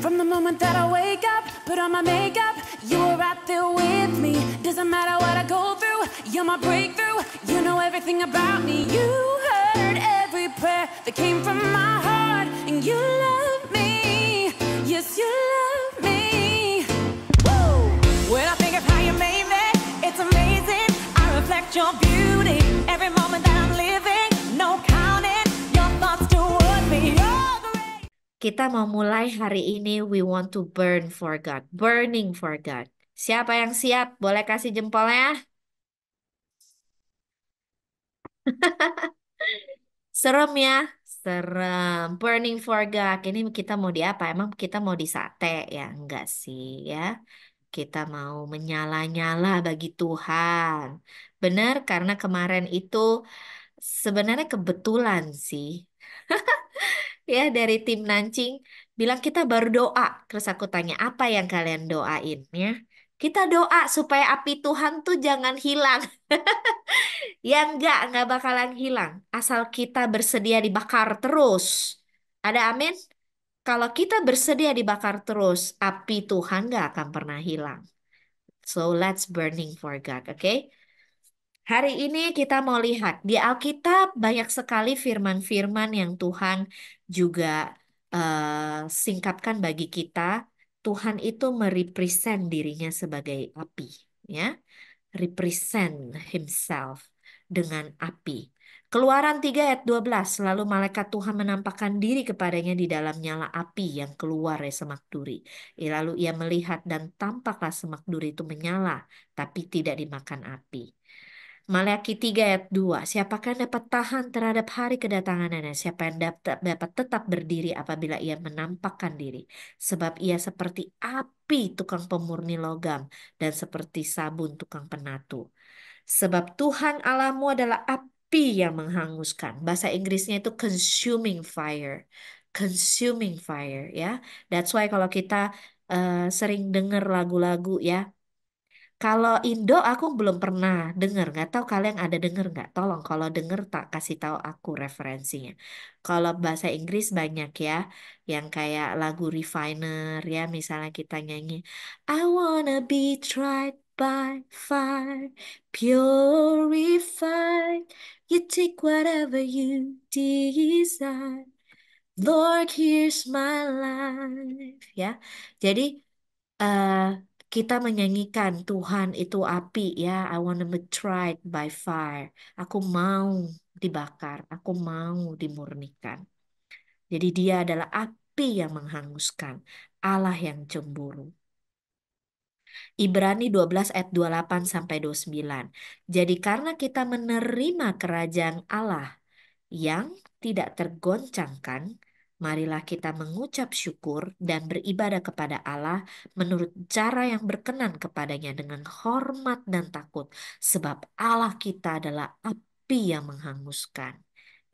From the moment that I wake up, put on my makeup, you were right there with me. Doesn't matter what I go through, you're my breakthrough. You know everything about me. You heard every prayer that came from my heart, and you love me. Yes, you love me. Woo! When I think of how you made me, it's amazing. I reflect your beauty every moment that I'm living. No counting your thoughts toward me. You're great. Kita mau mulai hari ini, we want to burn for God, burning for God. Siapa yang siap? Boleh kasih jempolnya? Serem ya, serem. Burning for God. Ini kita mau di apa? Emang kita mau di sate ya? Enggak sih ya. Kita mau menyala-nyala bagi Tuhan. Benar, karena kemarin itu sebenarnya kebetulan sih. Ya, dari tim Nancing bilang kita baru doa. Terus aku tanya, apa yang kalian doain ya? Kita doa supaya api Tuhan tuh jangan hilang. Ya enggak bakalan hilang. Asal kita bersedia dibakar terus. Ada amin? Kalau kita bersedia dibakar terus, api Tuhan nggak akan pernah hilang. So let's burning for God, oke? Hari ini kita mau lihat di Alkitab banyak sekali firman-firman yang Tuhan juga singkapkan bagi kita. Tuhan itu merepresent dirinya sebagai api, ya, represent himself dengan api. Keluaran 3 ayat 12, lalu malaikat Tuhan menampakkan diri kepadanya di dalam nyala api yang keluar dari semak duri. Lalu ia melihat dan tampaklah semak duri itu menyala, tapi tidak dimakan api. Maleakhi 3 ayat 2. Siapakah yang dapat tahan terhadap hari kedatangannya? Siapa yang dapat tetap berdiri apabila ia menampakkan diri? Sebab ia seperti api tukang pemurni logam dan seperti sabun tukang penatu. Sebab Tuhan Allahmu adalah api yang menghanguskan. Bahasa Inggrisnya itu consuming fire. Consuming fire ya. That's why kalau kita sering dengar lagu-lagu ya. Kalau Indo aku belum pernah dengar, nggak tahu kalian ada dengar nggak? Tolong kalau dengar tak kasih tahu aku referensinya. Kalau bahasa Inggris banyak ya, yang kayak lagu Refiner ya, misalnya kita nyanyi I wanna be tried by fire, purified. You take whatever you desire. Lord, here's my life. Ya, jadi eh, kita menyanyikan Tuhan itu api ya. I wanna be tried by fire. Aku mau dibakar, aku mau dimurnikan. Jadi dia adalah api yang menghanguskan, Allah yang cemburu. Ibrani 12 ayat 28 sampai 29. Jadi karena kita menerima kerajaan Allah yang tidak tergoncangkan, marilah kita mengucap syukur dan beribadah kepada Allah menurut cara yang berkenan kepadanya dengan hormat dan takut, sebab Allah kita adalah api yang menghanguskan.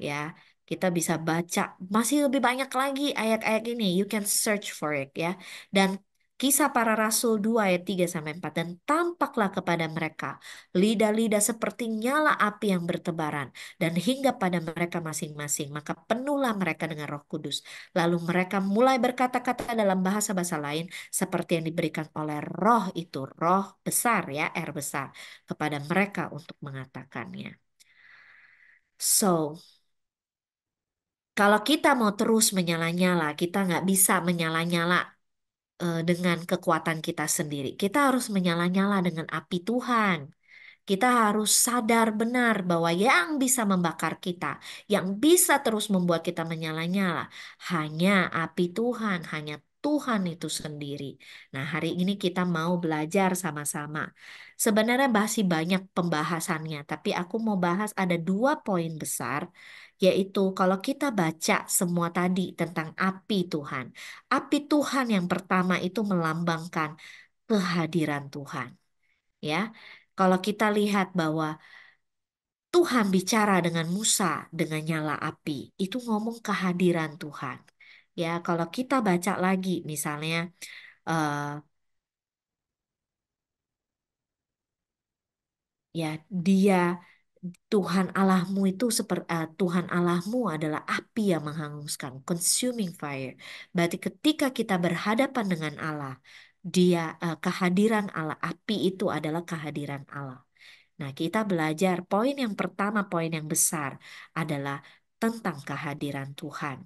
Ya, kita bisa baca masih lebih banyak lagi ayat-ayat ini. You can search for it ya. Dan Kisah Para Rasul 2 ayat 3 sampai 4, dan tampaklah kepada mereka lidah-lidah seperti nyala api yang bertebaran dan hingga pada mereka masing-masing, maka penuhlah mereka dengan Roh Kudus. Lalu mereka mulai berkata-kata dalam bahasa-bahasa lain seperti yang diberikan oleh Roh itu, Roh besar ya, R besar, kepada mereka untuk mengatakannya. So, kalau kita mau terus menyala-nyala, kita nggak bisa menyala-nyala dengan kekuatan kita sendiri. Kita harus menyala-nyala dengan api Tuhan. Kita harus sadar benar bahwa yang bisa membakar kita, yang bisa terus membuat kita menyala-nyala, hanya api Tuhan, hanya Tuhan itu sendiri. Nah, hari ini kita mau belajar sama-sama. Sebenarnya masih banyak pembahasannya, tapi aku mau bahas ada 2 poin besar, yaitu kalau kita baca semua tadi tentang api Tuhan. Api Tuhan yang pertama itu melambangkan kehadiran Tuhan. Ya, kalau kita lihat bahwa Tuhan bicara dengan Musa dengan nyala api, itu ngomong kehadiran Tuhan. Ya, kalau kita baca lagi, misalnya, eh, ya dia Tuhan Allahmu itu seperti Tuhan Allahmu adalah api yang menghanguskan, consuming fire. Berarti ketika kita berhadapan dengan Allah, kehadiran Allah, api itu adalah kehadiran Allah. Nah, kita belajar poin yang pertama, poin yang besar adalah tentang kehadiran Tuhan.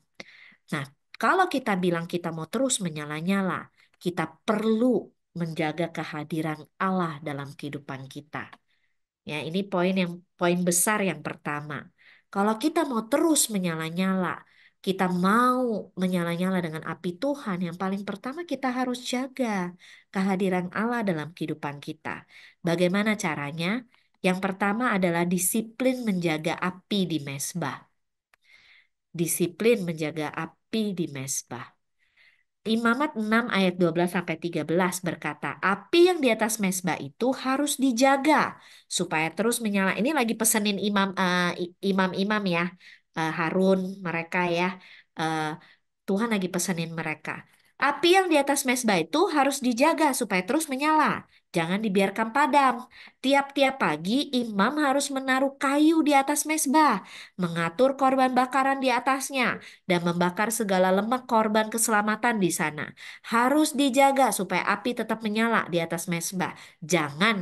Nah, kalau kita bilang kita mau terus menyala-nyala, kita perlu menjaga kehadiran Allah dalam kehidupan kita. Ya, ini poin besar yang pertama. Kalau kita mau terus menyala-nyala, kita mau menyala-nyala dengan api Tuhan, yang paling pertama kita harus jaga kehadiran Allah dalam kehidupan kita. Bagaimana caranya? Yang pertama adalah disiplin menjaga api di mezbah. Disiplin menjaga api di mezbah. Imamat 6 ayat 12 sampai 13 berkata, api yang di atas mezbah itu harus dijaga supaya terus menyala. Ini lagi pesenin imam-imam ya, Harun mereka ya. Eh, Tuhan lagi pesenin mereka. Api yang di atas mezbah itu harus dijaga supaya terus menyala. Jangan dibiarkan padam. Tiap-tiap pagi imam harus menaruh kayu di atas mezbah, mengatur korban bakaran di atasnya, dan membakar segala lemak korban keselamatan di sana. Harus dijaga supaya api tetap menyala di atas mezbah. Jangan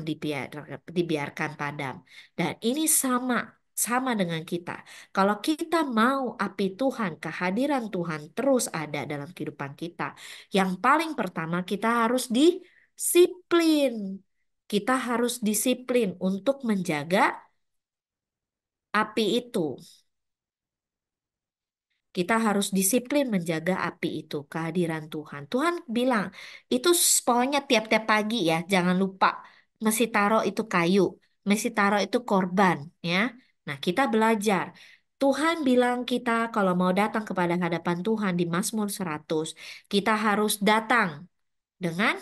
dibiarkan padam. Dan ini sama dengan kita. Kalau kita mau api Tuhan, kehadiran Tuhan terus ada dalam kehidupan kita, yang paling pertama kita harus disiplin. Kita harus disiplin untuk menjaga api itu. Kita harus disiplin menjaga api itu, kehadiran Tuhan. Tuhan bilang, itu pokoknya tiap-tiap pagi ya, jangan lupa mesti taruh itu kayu, mesti taruh itu korban ya. Nah, kita belajar. Tuhan bilang kita kalau mau datang kepada hadapan Tuhan di Mazmur 100, kita harus datang dengan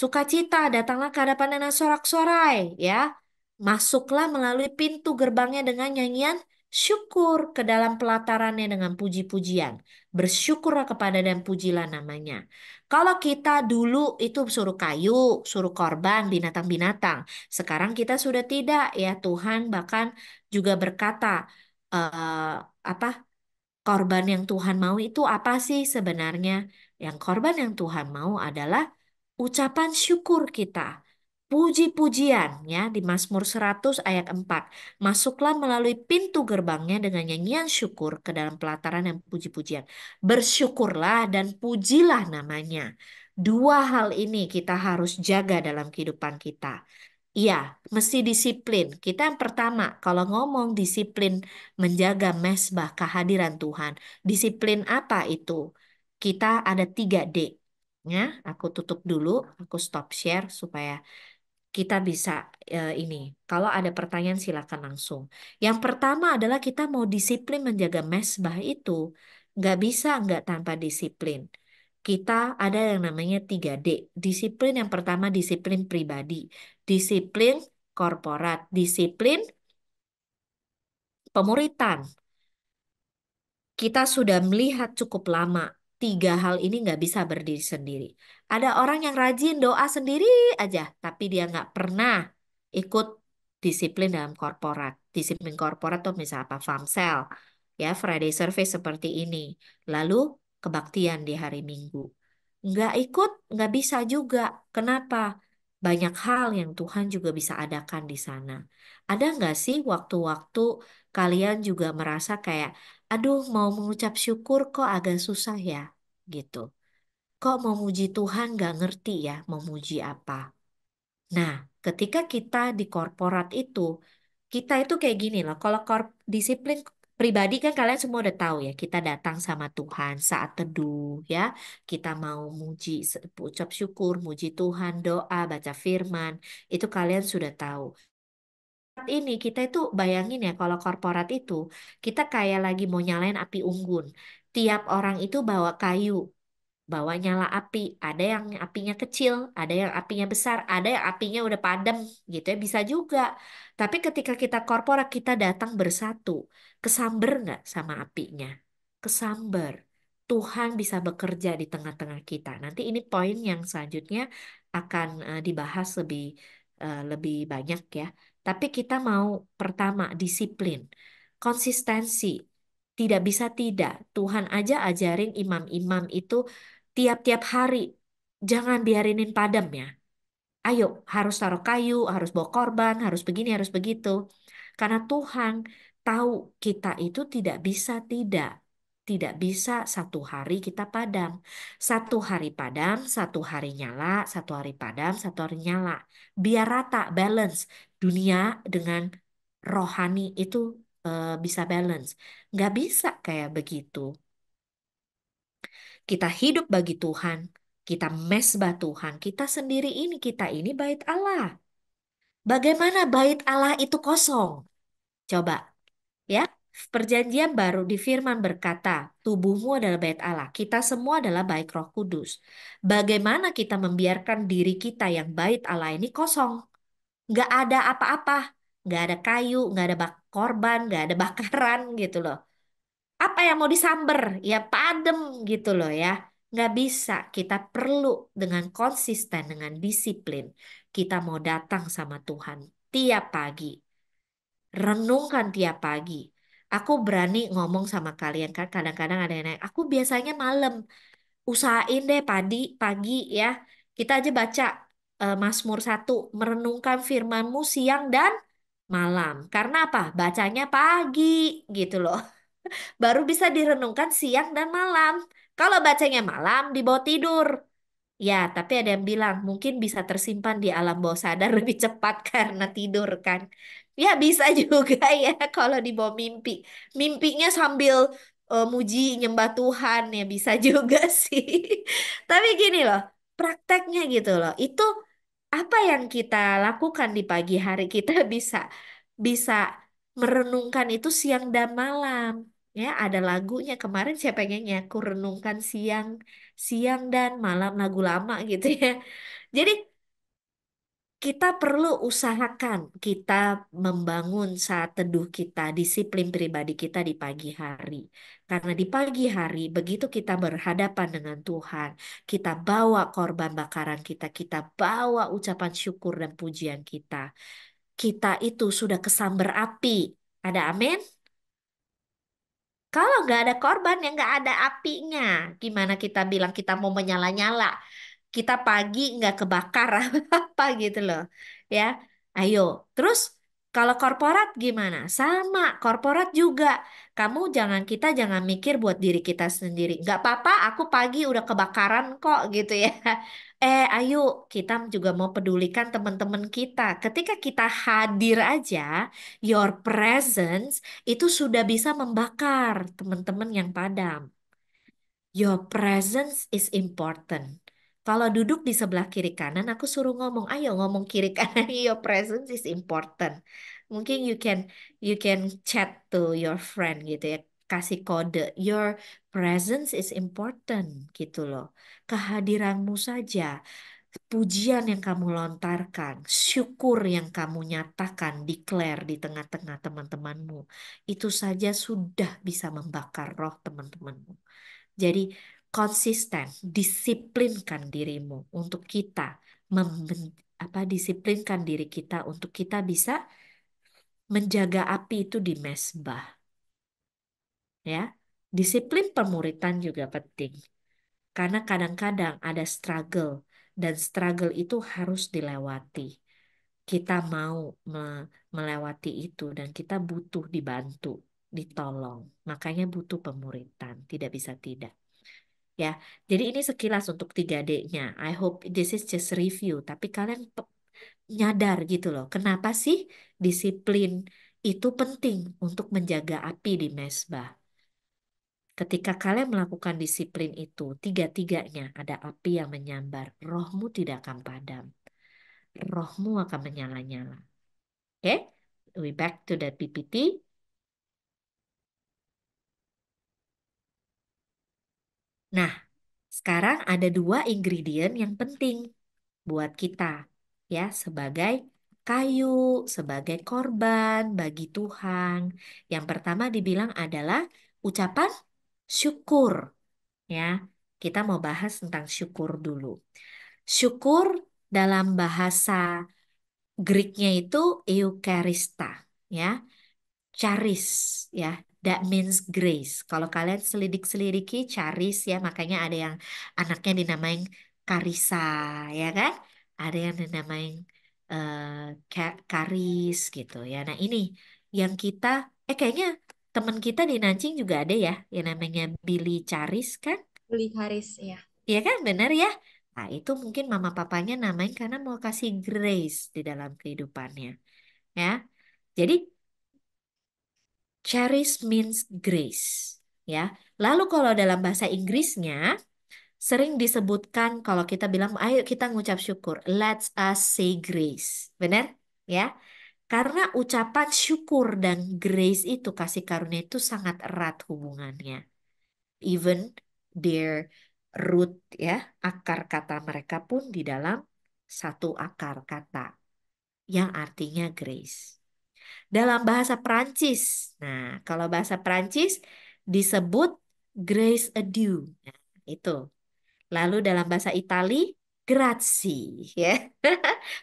sukacita, datanglah ke hadapan dengan sorak-sorai, ya. Masuklah melalui pintu gerbangnya dengan nyanyian syukur, ke dalam pelatarannya dengan puji-pujian. Bersyukurlah kepada dan pujilah namanya. Kalau kita dulu itu suruh kayu, suruh korban, binatang-binatang. Sekarang kita sudah tidak, ya. Tuhan bahkan juga berkata, eh, apa korban yang Tuhan mau itu apa sih sebenarnya? Yang korban yang Tuhan mau adalah ucapan syukur kita. Puji-pujian ya di Mazmur 100 ayat 4. Masuklah melalui pintu gerbangnya dengan nyanyian syukur ke dalam pelataran yang puji-pujian. Bersyukurlah dan pujilah namanya. Dua hal ini kita harus jaga dalam kehidupan kita. Iya, mesti disiplin. Kita yang pertama, kalau ngomong disiplin menjaga mesbah kehadiran Tuhan. Disiplin apa itu? Kita ada 3D. Ya, aku tutup dulu, aku stop share supaya kita bisa ini. Kalau ada pertanyaan silakan langsung. Yang pertama adalah kita mau disiplin menjaga mesbah itu. Nggak bisa nggak tanpa disiplin. Kita ada yang namanya 3D. Disiplin yang pertama disiplin pribadi. Disiplin korporat. Disiplin pemuritan. Kita sudah melihat cukup lama, tiga hal ini nggak bisa berdiri sendiri. Ada orang yang rajin doa sendiri aja, tapi dia nggak pernah ikut disiplin dalam korporat. Disiplin korporat tuh misalnya apa? Farmsel, ya Friday service seperti ini. Lalu kebaktian di hari Minggu. Nggak ikut, nggak bisa juga. Kenapa? Banyak hal yang Tuhan juga bisa adakan di sana. Ada nggak sih waktu-waktu kalian juga merasa kayak aduh, mau mengucap syukur kok agak susah ya, gitu. Kok mau muji Tuhan gak ngerti ya, mau muji apa. Nah, ketika kita di korporat itu, kita itu kayak gini loh. Kalau disiplin pribadi kan kalian semua udah tahu ya, kita datang sama Tuhan saat teduh ya. Kita mau muji, ucap syukur, muji Tuhan, doa, baca firman, itu kalian sudah tahu. Saat ini kita itu bayangin ya kalau korporat itu kita kayak lagi mau nyalain api unggun. Tiap orang itu bawa kayu, bawa nyala api. Ada yang apinya kecil, ada yang apinya besar, ada yang apinya udah padam gitu ya bisa juga. Tapi ketika kita korporat kita datang bersatu, kesamber nggak sama apinya? Kesamber. Tuhan bisa bekerja di tengah-tengah kita. Nanti ini poin yang selanjutnya akan dibahas lebih banyak ya. Tapi kita mau pertama disiplin, konsistensi. Tidak bisa tidak. Tuhan aja ajarin imam-imam itu tiap-tiap hari. Jangan biarinin padam ya. Ayo, harus taruh kayu, harus bawa korban, harus begini, harus begitu. Karena Tuhan tahu kita itu tidak bisa tidak. Tidak bisa satu hari kita padam. Satu hari padam, satu hari nyala, satu hari padam, satu hari nyala. Biar rata, balance. Dunia dengan rohani itu bisa balance. Nggak bisa kayak begitu. Kita hidup bagi Tuhan. Kita mesbah Tuhan. Kita sendiri ini, kita ini bait Allah. Bagaimana bait Allah itu kosong? Coba ya. Perjanjian baru di firman berkata, tubuhmu adalah bait Allah. Kita semua adalah bait Roh Kudus. Bagaimana kita membiarkan diri kita yang bait Allah ini kosong? Nggak ada apa-apa. Nggak ada kayu, nggak ada korban, nggak ada bakaran gitu loh. Apa yang mau disamber? Ya padem gitu loh ya. Nggak bisa. Kita perlu dengan konsisten, dengan disiplin. Kita mau datang sama Tuhan tiap pagi. Renungkan tiap pagi. Aku berani ngomong sama kalian kan kadang-kadang ada yang nanya, aku biasanya malam. Usahain deh pagi ya. Kita aja baca Mazmur 1, merenungkan firman-Mu siang dan malam. Karena apa? Bacanya pagi gitu loh. Baru bisa direnungkan siang dan malam. Kalau bacanya malam, dibawa tidur. Ya, tapi ada yang bilang mungkin bisa tersimpan di alam bawah sadar lebih cepat karena tidur kan. Ya, bisa juga ya kalau dibawa mimpi. Mimpinya sambil muji nyembah Tuhan ya bisa juga sih. Tapi gini loh, prakteknya gitu loh. Itu apa yang kita lakukan di pagi hari kita bisa bisa merenungkan itu siang dan malam. Ya, ada lagunya kemarin saya pengennya aku renungkan siang dan malam lagu lama gitu ya. Jadi kita perlu usahakan kita membangun saat teduh kita, disiplin pribadi kita di pagi hari. Karena di pagi hari begitu kita berhadapan dengan Tuhan, kita bawa korban bakaran kita, kita bawa ucapan syukur dan pujian kita. Kita itu sudah kesamber api. Ada amin? Kalau nggak ada korban ya nggak ada apinya. Gimana kita bilang kita mau menyala-nyala? Kita pagi nggak kebakar apa gitu loh. Ya, ayo. Terus kalau korporat gimana? Sama, korporat juga. Kita jangan mikir buat diri kita sendiri. Nggak apa-apa, aku pagi udah kebakaran kok gitu ya. Ayo, kita juga mau pedulikan teman-teman kita. Ketika kita hadir aja, your presence itu sudah bisa membakar teman-teman yang padam. Your presence is important. Kalau duduk di sebelah kiri kanan, aku suruh ngomong, ayo ngomong kiri kanan. Your presence is important. Mungkin you can chat to your friend gitu ya, kasih kode. Your presence is important gitu loh. Kehadiranmu saja, pujian yang kamu lontarkan, syukur yang kamu nyatakan, declare di tengah-tengah teman-temanmu, itu saja sudah bisa membakar roh teman-temanmu. Jadi konsisten, disiplinkan dirimu untuk kita disiplinkan diri kita untuk kita bisa menjaga api itu di mesbah, ya. Disiplin pemuritan juga penting karena kadang-kadang ada struggle dan struggle itu harus dilewati. Kita mau melewati itu dan kita butuh dibantu, ditolong. Makanya butuh pemuritan, tidak bisa tidak. Ya, jadi ini sekilas untuk 3D-nya. I hope this is just review, tapi kalian nyadar gitu loh. Kenapa sih disiplin itu penting untuk menjaga api di mesbah? Ketika kalian melakukan disiplin itu, tiga-tiganya ada api yang menyambar. Rohmu tidak akan padam. Rohmu akan menyala-nyala. Oke? We back to the PPT. Nah, sekarang ada 2 ingredient yang penting buat kita ya sebagai kayu, sebagai korban bagi Tuhan. Yang pertama dibilang adalah ucapan syukur ya. Kita mau bahas tentang syukur dulu. Syukur dalam bahasa Greeknya itu eucharista, ya. Charis, ya. That means grace. Kalau kalian selidik-selidiki charis, ya, makanya ada yang anaknya dinamain Karisa, ya kan? Ada yang dinamain eh, Karis gitu ya. Nah ini yang kita, kayaknya teman kita di Nanjing juga ada ya, yang namanya Billy Charis kan? Beli Haris ya. Iya kan, benar ya? Nah itu mungkin mama papanya namain karena mau kasih grace di dalam kehidupannya, ya. Jadi cherish means grace, ya. Lalu kalau dalam bahasa Inggrisnya sering disebutkan kalau kita bilang ayo kita ngucap syukur, let's us say grace. Benar? Ya. Karena ucapan syukur dan grace itu kasih karunia itu sangat erat hubungannya. Even their root, ya, akar kata mereka pun di dalam satu akar kata yang artinya grace. Dalam bahasa Prancis. Nah, kalau bahasa Prancis disebut grace a Dieu. Nah, itu. Lalu dalam bahasa Itali, grazie, ya.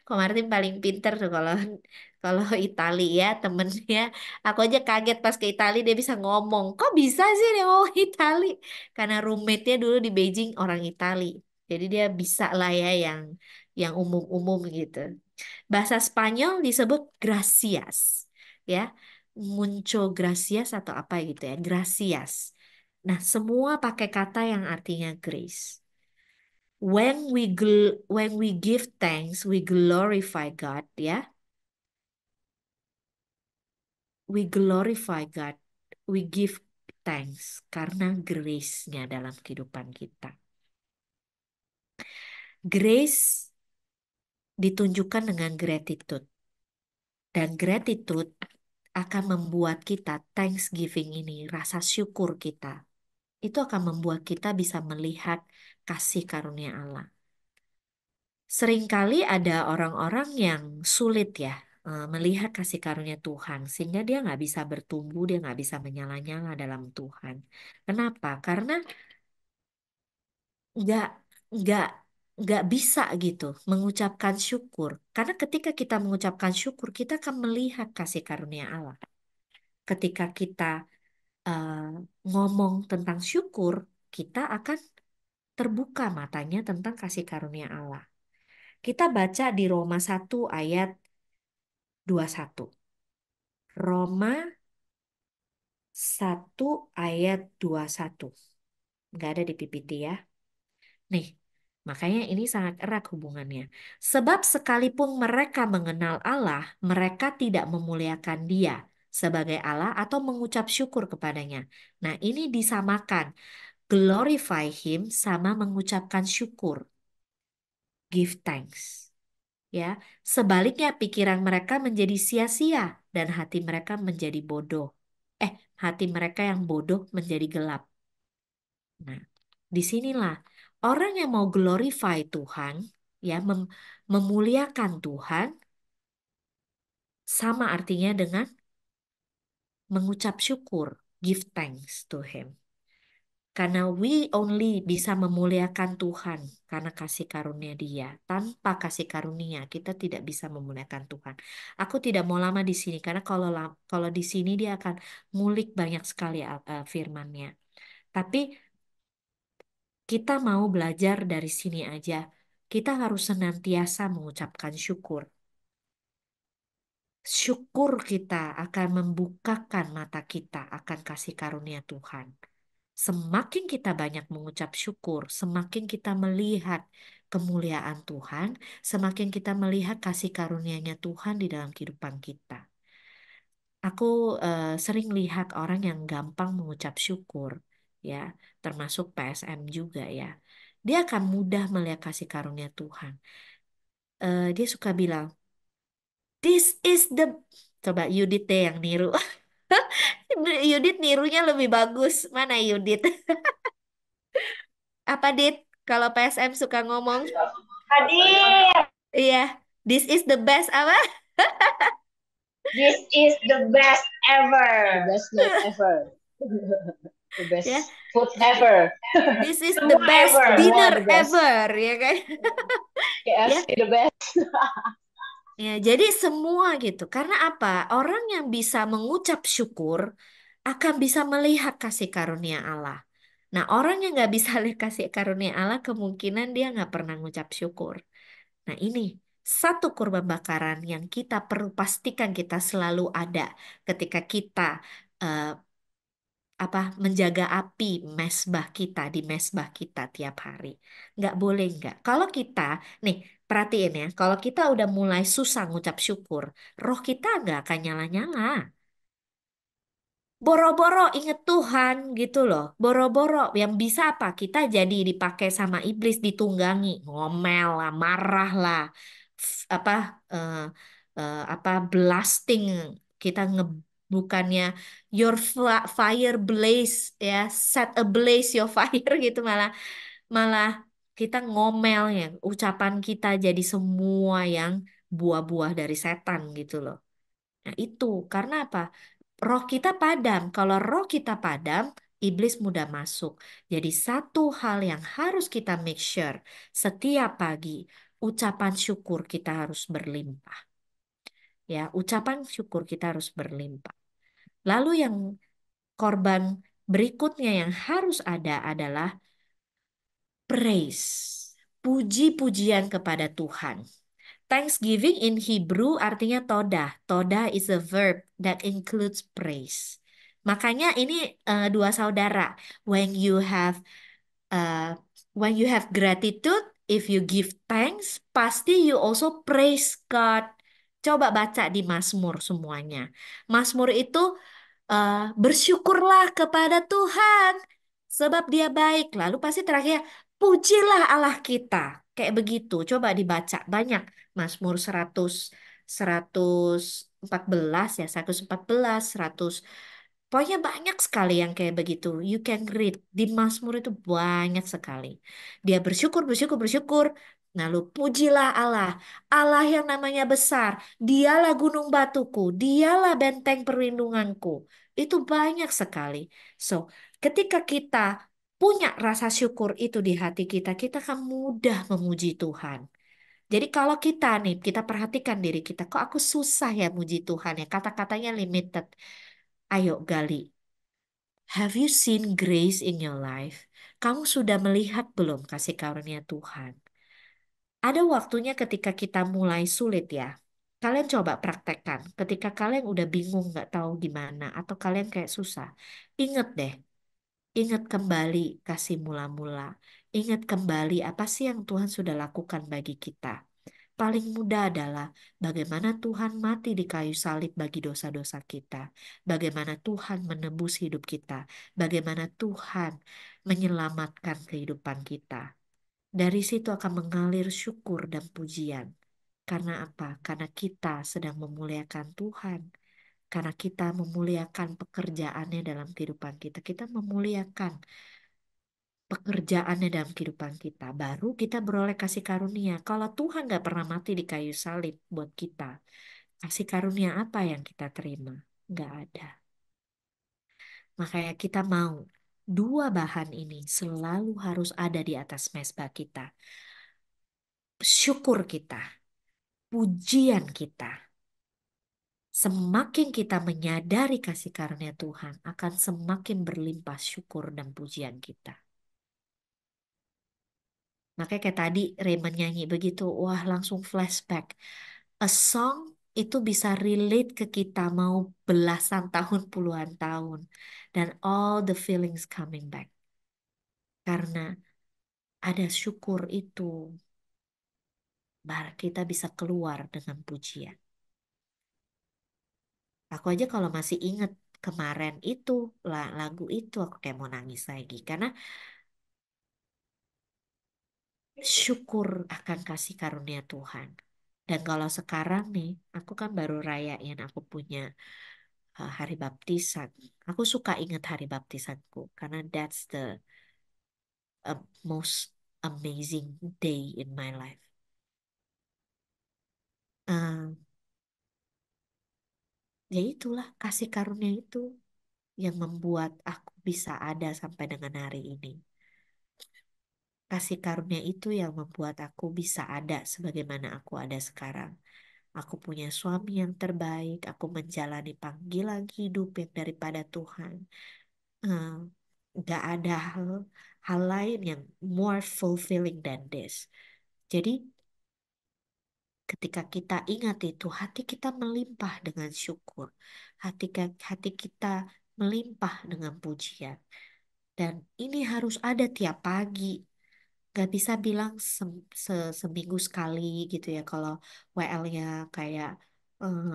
Ko Martin paling pinter tuh kalau kalau Itali ya temennya. Aku aja kaget pas ke Itali dia bisa ngomong. Kok bisa sih dia ngomong Itali? Karena roommate-nya dulu di Beijing orang Itali. Jadi dia bisa lah ya yang umum-umum gitu. Bahasa Spanyol disebut gracias, ya. Muncul gracias atau apa gitu ya, gracias. Nah, semua pakai kata yang artinya grace. When we give thanks, we glorify God, ya. We glorify God. We give thanks karena grace-nya dalam kehidupan kita. Grace ditunjukkan dengan gratitude. Dan gratitude akan membuat kita thanksgiving ini, rasa syukur kita. Itu akan membuat kita bisa melihat kasih karunia Allah. Seringkali ada orang-orang yang sulit ya melihat kasih karunia Tuhan sehingga dia nggak bisa bertumbuh, dia nggak bisa menyala-nyala dalam Tuhan. Kenapa? Karena nggak nggak nggak bisa gitu mengucapkan syukur. Karena ketika kita mengucapkan syukur, kita akan melihat kasih karunia Allah. Ketika kita eh, ngomong tentang syukur, kita akan terbuka matanya tentang kasih karunia Allah. Kita baca di Roma 1 ayat 21. Roma 1 ayat 21. Nggak ada di PPT ya. Nih, makanya ini sangat erat hubungannya. Sebab sekalipun mereka mengenal Allah, mereka tidak memuliakan Dia sebagai Allah atau mengucap syukur kepadanya. Nah, ini disamakan. Glorify Him sama mengucapkan syukur. Give thanks. Ya, sebaliknya pikiran mereka menjadi sia-sia dan hati mereka menjadi bodoh. Hati mereka yang bodoh menjadi gelap. Nah, disinilah orang yang mau glorify Tuhan, ya, memuliakan Tuhan, sama artinya dengan mengucap syukur, give thanks to Him. Karena we only bisa memuliakan Tuhan karena kasih karunia Dia. Tanpa kasih karunia kita tidak bisa memuliakan Tuhan. Aku tidak mau lama di sini karena kalau di sini dia akan ngulik banyak sekali firman-Nya. Tapi kita mau belajar dari sini aja. Kita harus senantiasa mengucapkan syukur. Syukur kita akan membukakan mata kita akan kasih karunia Tuhan. Semakin kita banyak mengucap syukur, semakin kita melihat kemuliaan Tuhan, semakin kita melihat kasih karunia-Nya Tuhan di dalam kehidupan kita. Aku sering lihat orang yang gampang mengucap syukur, ya, termasuk PSM juga ya. Dia akan mudah melihat kasih karunia Tuhan. Dia suka bilang, "This is the..." Coba Yudit deh yang niru. Yudit nirunya lebih bagus. Mana Yudit? Apa Dit? Kalau PSM suka ngomong, Hadir. iya, this is the best apa? This is the best ever. The best night ever. The best Ya, Food ever. this is the Semua best ever. dinner Semua the best. ever, ya kan? Ya, KFC the best. Ya, jadi semua gitu. Karena apa? Orang yang bisa mengucap syukur akan bisa melihat kasih karunia Allah. Nah, orang yang nggak bisa lihat kasih karunia Allah, kemungkinan dia nggak pernah ngucap syukur. Nah, ini satu kurban bakaran yang kita perlu pastikan kita selalu ada ketika kita eh, menjaga api mesbah kita di mesbah kita tiap hari. Nggak boleh nggak. Kalau kita, nih perhatiin ya, kalau kita udah mulai susah ngucap syukur, roh kita nggak akan nyala-nyala. Boro-boro inget Tuhan gitu loh. Boro-boro yang bisa apa? Kita jadi dipakai sama iblis ditunggangi, ngomel lah, marah lah, apa eh, blasting kita bukannya your fire blaze ya, set ablaze your fire gitu, malah malah kita ngomel ya, ucapan kita jadi semua yang buah-buah dari setan gitu loh. Nah, itu karena apa? Roh kita padam. Kalau roh kita padam, iblis mudah masuk. Jadi satu hal yang harus kita make sure setiap pagi, ucapan syukur kita harus berlimpah. Ya, ucapan syukur kita harus berlimpah. Lalu yang korban berikutnya yang harus ada adalah praise. Puji-pujian kepada Tuhan. Thanksgiving in Hebrew artinya todah. Todah is a verb that includes praise. Makanya ini dua saudara. When you have uh, when you have gratitude, if you give thanks, pasti you also praise God. Coba baca di Mazmur semuanya. Mazmur itu bersyukurlah kepada Tuhan sebab Dia baik. Lalu pasti terakhir pujilah Allah kita. Kayak begitu. Coba dibaca banyak. Mazmur 114 ya, 114, 100. Pokoknya banyak sekali yang kayak begitu. You can read. Di Mazmur itu banyak sekali. Dia bersyukur, bersyukur, bersyukur. Lalu pujilah Allah. Allah yang namanya besar. Dialah gunung batuku. Dialah benteng perlindunganku. Itu banyak sekali. So, ketika kita punya rasa syukur itu di hati kita, kita akan mudah memuji Tuhan. Jadi kalau kita nih, kita perhatikan diri kita, kok aku susah ya muji Tuhan ya, kata-katanya limited. Ayo gali. Have you seen grace in your life? Kamu sudah melihat belum kasih karunia Tuhan? Ada waktunya ketika kita mulai sulit ya. Kalian coba praktekkan. Ketika kalian udah bingung nggak tahu gimana atau kalian kayak susah, ingat deh, ingat kembali kasih mula-mula. Ingat kembali apa sih yang Tuhan sudah lakukan bagi kita. Paling mudah adalah bagaimana Tuhan mati di kayu salib bagi dosa-dosa kita. Bagaimana Tuhan menebus hidup kita. Bagaimana Tuhan menyelamatkan kehidupan kita. Dari situ akan mengalir syukur dan pujian. Karena apa? Karena kita sedang memuliakan Tuhan. Karena kita memuliakan pekerjaannya dalam kehidupan kita. Kita memuliakan pekerjaannya dalam kehidupan kita. Baru kita beroleh kasih karunia. Kalau Tuhan gak pernah mati di kayu salib buat kita, kasih karunia apa yang kita terima? Gak ada. Makanya kita mau dua bahan ini selalu harus ada di atas mezbah kita. Syukur kita, pujian kita. Semakin kita menyadari kasih karunia Tuhan, akan semakin berlimpah syukur dan pujian kita. Makanya kayak tadi Raymond nyanyi begitu, wah langsung flashback. A song itu bisa relate ke kita mau belasan tahun, puluhan tahun. Dan all the feelings coming back. Karena ada syukur itu, baru kita bisa keluar dengan pujian. Aku aja kalau masih inget kemarin itu, lagu itu aku kayak mau nangis lagi. Karena syukur akan kasih karunia Tuhan. Dan kalau sekarang nih, aku kan baru rayain aku punya hari baptisan. Aku suka ingat hari baptisanku karena that's the most amazing day in my life. Eh, Ya itulah kasih karunia itu yang membuat aku bisa ada sampai dengan hari ini. Kasih karunia itu yang membuat aku bisa ada sebagaimana aku ada sekarang. aku punya suami yang terbaik, aku menjalani panggilan hidup yang daripada Tuhan. Eh, Nggak ada hal lain yang more fulfilling than this. Jadi ketika kita ingat itu, hati kita melimpah dengan syukur. Hati kita melimpah dengan pujian. Dan ini harus ada tiap pagi. Gak bisa bilang seminggu sekali gitu ya. Kalau WL-nya kayak eh,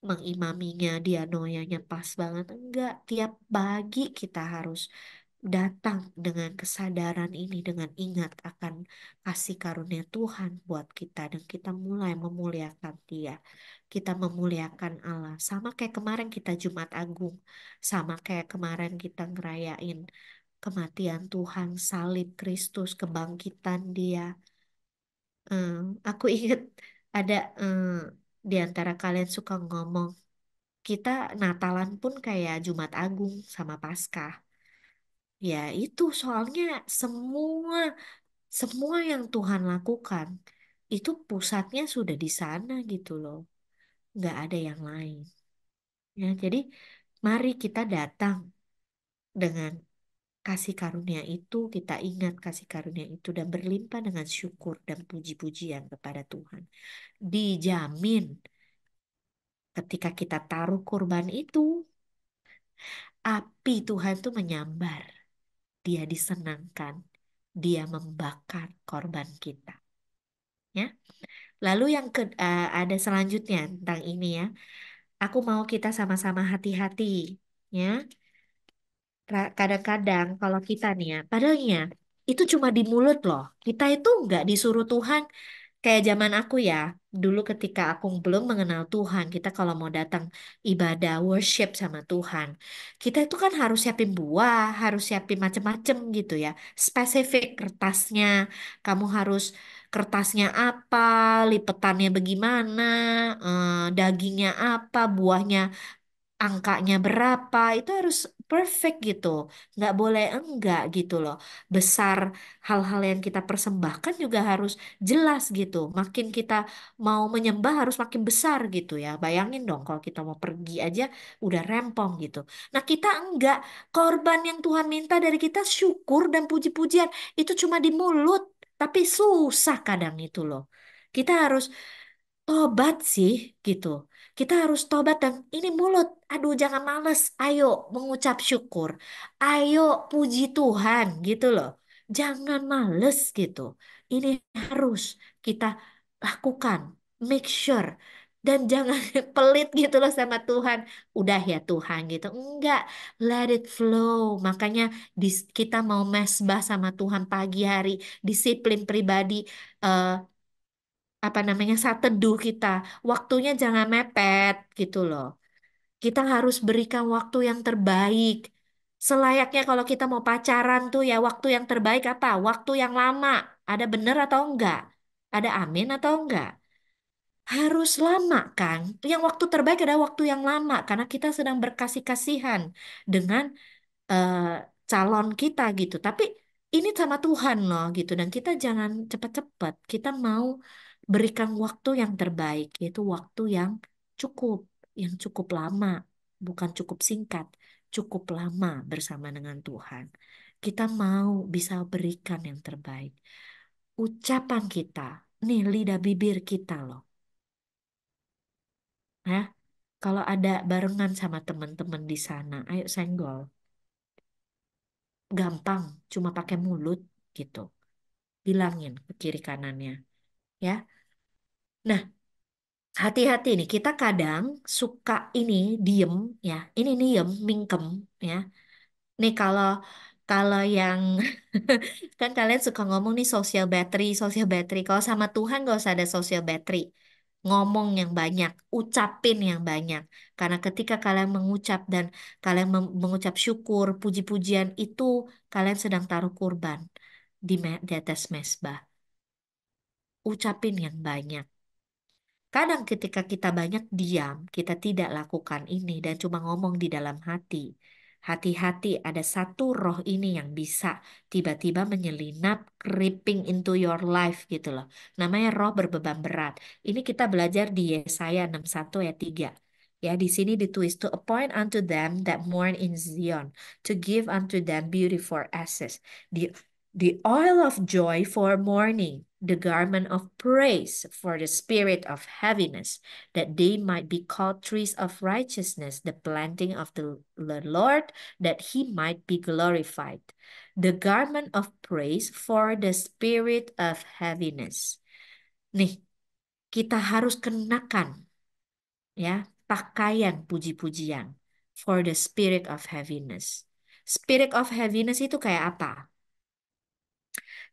mengimaminya, dia noyanya pas banget. Enggak, tiap pagi kita harus datang dengan kesadaran ini, dengan ingat akan kasih karunia Tuhan buat kita. Dan kita mulai memuliakan Dia. Kita memuliakan Allah. Sama kayak kemarin kita Jumat Agung. Sama kayak kemarin kita ngerayain kematian Tuhan, salib Kristus, kebangkitan Dia. Eh, aku ingat ada di antara kalian suka ngomong, kita Natalan pun kayak Jumat Agung sama Paskah. Ya itu soalnya semua semua yang Tuhan lakukan itu pusatnya sudah di sana gitu loh. Nggak ada yang lain. Ya, jadi mari kita datang dengan kasih karunia itu, kita ingat kasih karunia itu dan berlimpah dengan syukur dan puji-pujian kepada Tuhan. Dijamin ketika kita taruh kurban itu, api Tuhan itu menyambar. Dia disenangkan. Dia membakar korban kita. Ya. Lalu yang ada selanjutnya tentang ini ya. Aku mau kita sama-sama hati-hati. Ya. Kadang-kadang kalau kita nih ya, padahalnya itu cuma di mulut loh. Kita itu nggak disuruh Tuhan kayak zaman aku ya. Dulu ketika aku belum mengenal Tuhan, kita kalau mau datang ibadah worship sama Tuhan, kita itu kan harus siapin buah, harus siapin macem-macem gitu ya. Spesifik kertasnya, kamu harus kertasnya apa, lipetannya bagaimana, dagingnya apa, buahnya angkanya berapa itu harus perfect gitu, nggak boleh enggak gitu loh. Besar hal-hal yang kita persembahkan juga harus jelas gitu, makin kita mau menyembah harus makin besar gitu ya. Bayangin dong kalau kita mau pergi aja udah rempong gitu. Nah kita enggak, korban yang Tuhan minta dari kita syukur dan puji-pujian itu cuma di mulut, tapi susah kadang itu loh. Kita harus tobat sih gitu. Kita harus tobat dan ini mulut. Aduh jangan males. Ayo mengucap syukur. Ayo puji Tuhan gitu loh. Jangan males gitu. Ini harus kita lakukan. Make sure. Dan jangan pelit gitu loh sama Tuhan. Udah ya Tuhan gitu. Enggak. Let it flow. Makanya kita mau mesbah sama Tuhan pagi hari. Disiplin pribadi. eh, apa namanya saat teduh kita waktunya jangan mepet gitu loh. Kita harus berikan waktu yang terbaik selayaknya kalau kita mau pacaran tuh ya. Waktu yang terbaik apa? Waktu yang lama. Ada bener atau enggak? Ada amin atau enggak? Harus lama kan? Yang waktu terbaik adalah waktu yang lama karena kita sedang berkasih-kasihan dengan eh, calon kita gitu. Tapi ini sama Tuhan loh gitu. Dan kita jangan cepat-cepat. Kita mau berikan waktu yang terbaik, yaitu waktu yang cukup lama, bukan cukup singkat, cukup lama bersama dengan Tuhan. Kita mau bisa berikan yang terbaik. Ucapan kita, nih lidah bibir kita loh. Ya, kalau ada barengan sama teman-teman di sana, ayo senggol. Gampang, cuma pakai mulut gitu. Bilangin ke kiri kanannya, ya. Nah, hati-hati nih, kita kadang suka ini diem, ya. Ini diem, mingkem, ya. Nih kalau kalau yang kan kalian suka ngomong nih social battery, social battery. Kalau sama Tuhan gak usah ada social battery. Ngomong yang banyak, ucapin yang banyak. Karena ketika kalian mengucap dan kalian mengucap syukur, puji-pujian itu kalian sedang taruh kurban di atas mezbah. Ucapin yang banyak. Kadang ketika kita banyak diam, kita tidak lakukan ini dan cuma ngomong di dalam hati. Hati-hati, ada satu roh ini yang bisa tiba-tiba menyelinap, creeping into your life gitu loh. Namanya roh berbeban berat. Ini kita belajar di Yesaya 61 ayat 3. Ya, di sini ditulis to appoint unto them that mourn in Zion, to give unto them beauty for ashes, the oil of joy for mourning, the garment of praise for the spirit of heaviness, that they might be called trees of righteousness, the planting of the Lord, that he might be glorified. The garment of praise for the spirit of heaviness. Nih, kita harus kenakan ya pakaian puji-pujian for the spirit of heaviness. Spirit of heaviness itu kayak apa?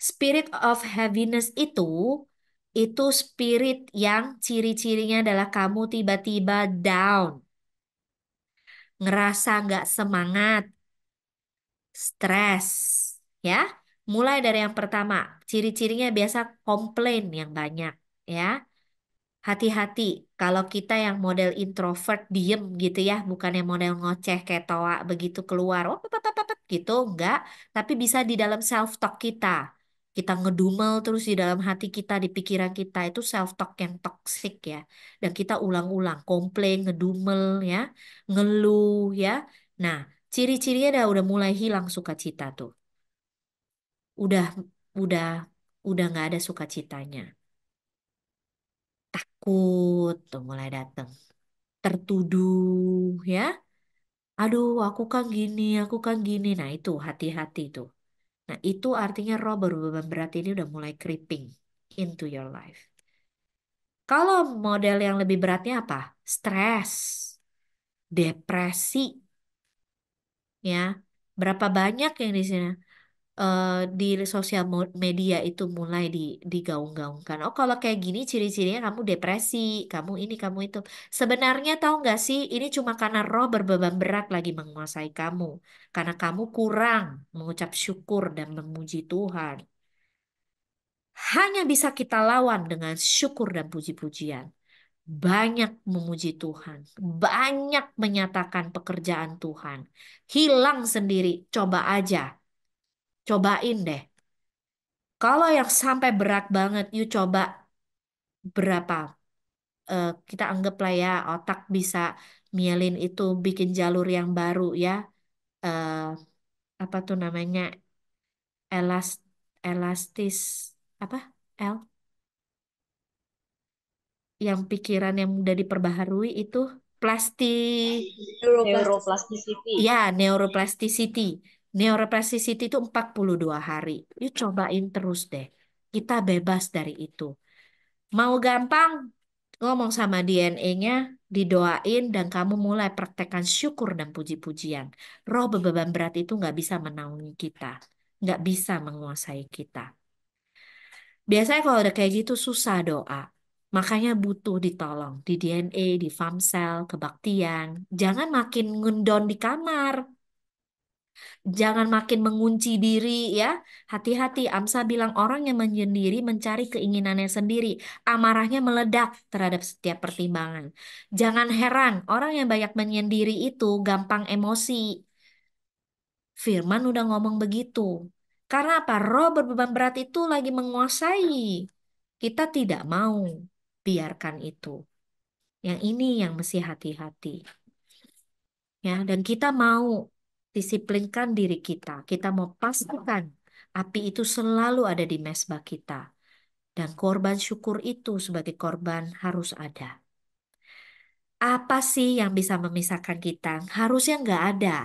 Spirit of heaviness itu spirit yang ciri-cirinya adalah kamu tiba-tiba down, ngerasa nggak semangat, stres, ya. Mulai dari yang pertama, ciri-cirinya biasa komplain yang banyak, ya. Hati-hati kalau kita yang model introvert diem gitu ya, bukan yang model ngoceh kayak toa begitu keluar, oh gitu enggak, tapi bisa di dalam self talk kita. Kita ngedumel terus di dalam hati kita, di pikiran kita itu self talk yang toxic ya. Dan kita ulang-ulang komplain, ngedumel ya, ngeluh ya. Nah, ciri-cirinya udah mulai hilang sukacita tuh. Udah udah udah nggak ada sukacitanya. Takut tuh mulai datang. Tertuduh ya. Aduh, aku kan gini. Nah, itu hati-hati tuh. Nah, itu artinya roh berbeban berat ini udah mulai creeping into your life. Kalau model yang lebih beratnya apa? Stres, depresi, ya. Berapa banyak yang di sini di sosial media itu mulai digaung-gaungkan. Oh, kalau kayak gini ciri-cirinya kamu depresi, kamu ini, kamu itu. Sebenarnya tahu nggak sih, ini cuma karena roh berbeban berat lagi menguasai kamu. Karena kamu kurang mengucap syukur dan memuji Tuhan. Hanya bisa kita lawan dengan syukur dan puji-pujian. Banyak memuji Tuhan, banyak menyatakan pekerjaan Tuhan. Hilang sendiri, coba aja, cobain deh. Kalau yang sampai berat banget, you coba berapa? Kita anggaplah ya otak bisa mielin itu bikin jalur yang baru ya. Eh, apa tuh namanya? Elas, elastis apa? L yang pikiran yang mudah diperbaharui itu plastik. Neuroplasticity. Neuroplasticity. Ya, neuroplasticity. Neuroplasticity itu 42 hari. You cobain terus deh. Kita bebas dari itu. Mau gampang, ngomong sama DNA-nya, didoain, dan kamu mulai praktekkan syukur dan puji-pujian. Roh beban berat itu nggak bisa menaungi kita. Nggak bisa menguasai kita. Biasanya kalau udah kayak gitu susah doa. Makanya butuh ditolong di DNA, di FAMSEL, kebaktian. Jangan makin ngendon di kamar. Jangan makin mengunci diri ya. Hati-hati, Amsa bilang orang yang menyendiri mencari keinginannya sendiri. Amarahnya meledak terhadap setiap pertimbangan. Jangan heran, orang yang banyak menyendiri itu gampang emosi. Firman udah ngomong begitu. Karena apa? Roh berbeban berat itu lagi menguasai. Kita tidak mau biarkan itu. Yang ini yang mesti hati-hati. Ya, dan kita mau disiplinkan diri kita. Kita mau pastikan api itu selalu ada di mesbah kita. Dan korban syukur itu sebagai korban harus ada. Apa sih yang bisa memisahkan kita? Harusnya nggak ada.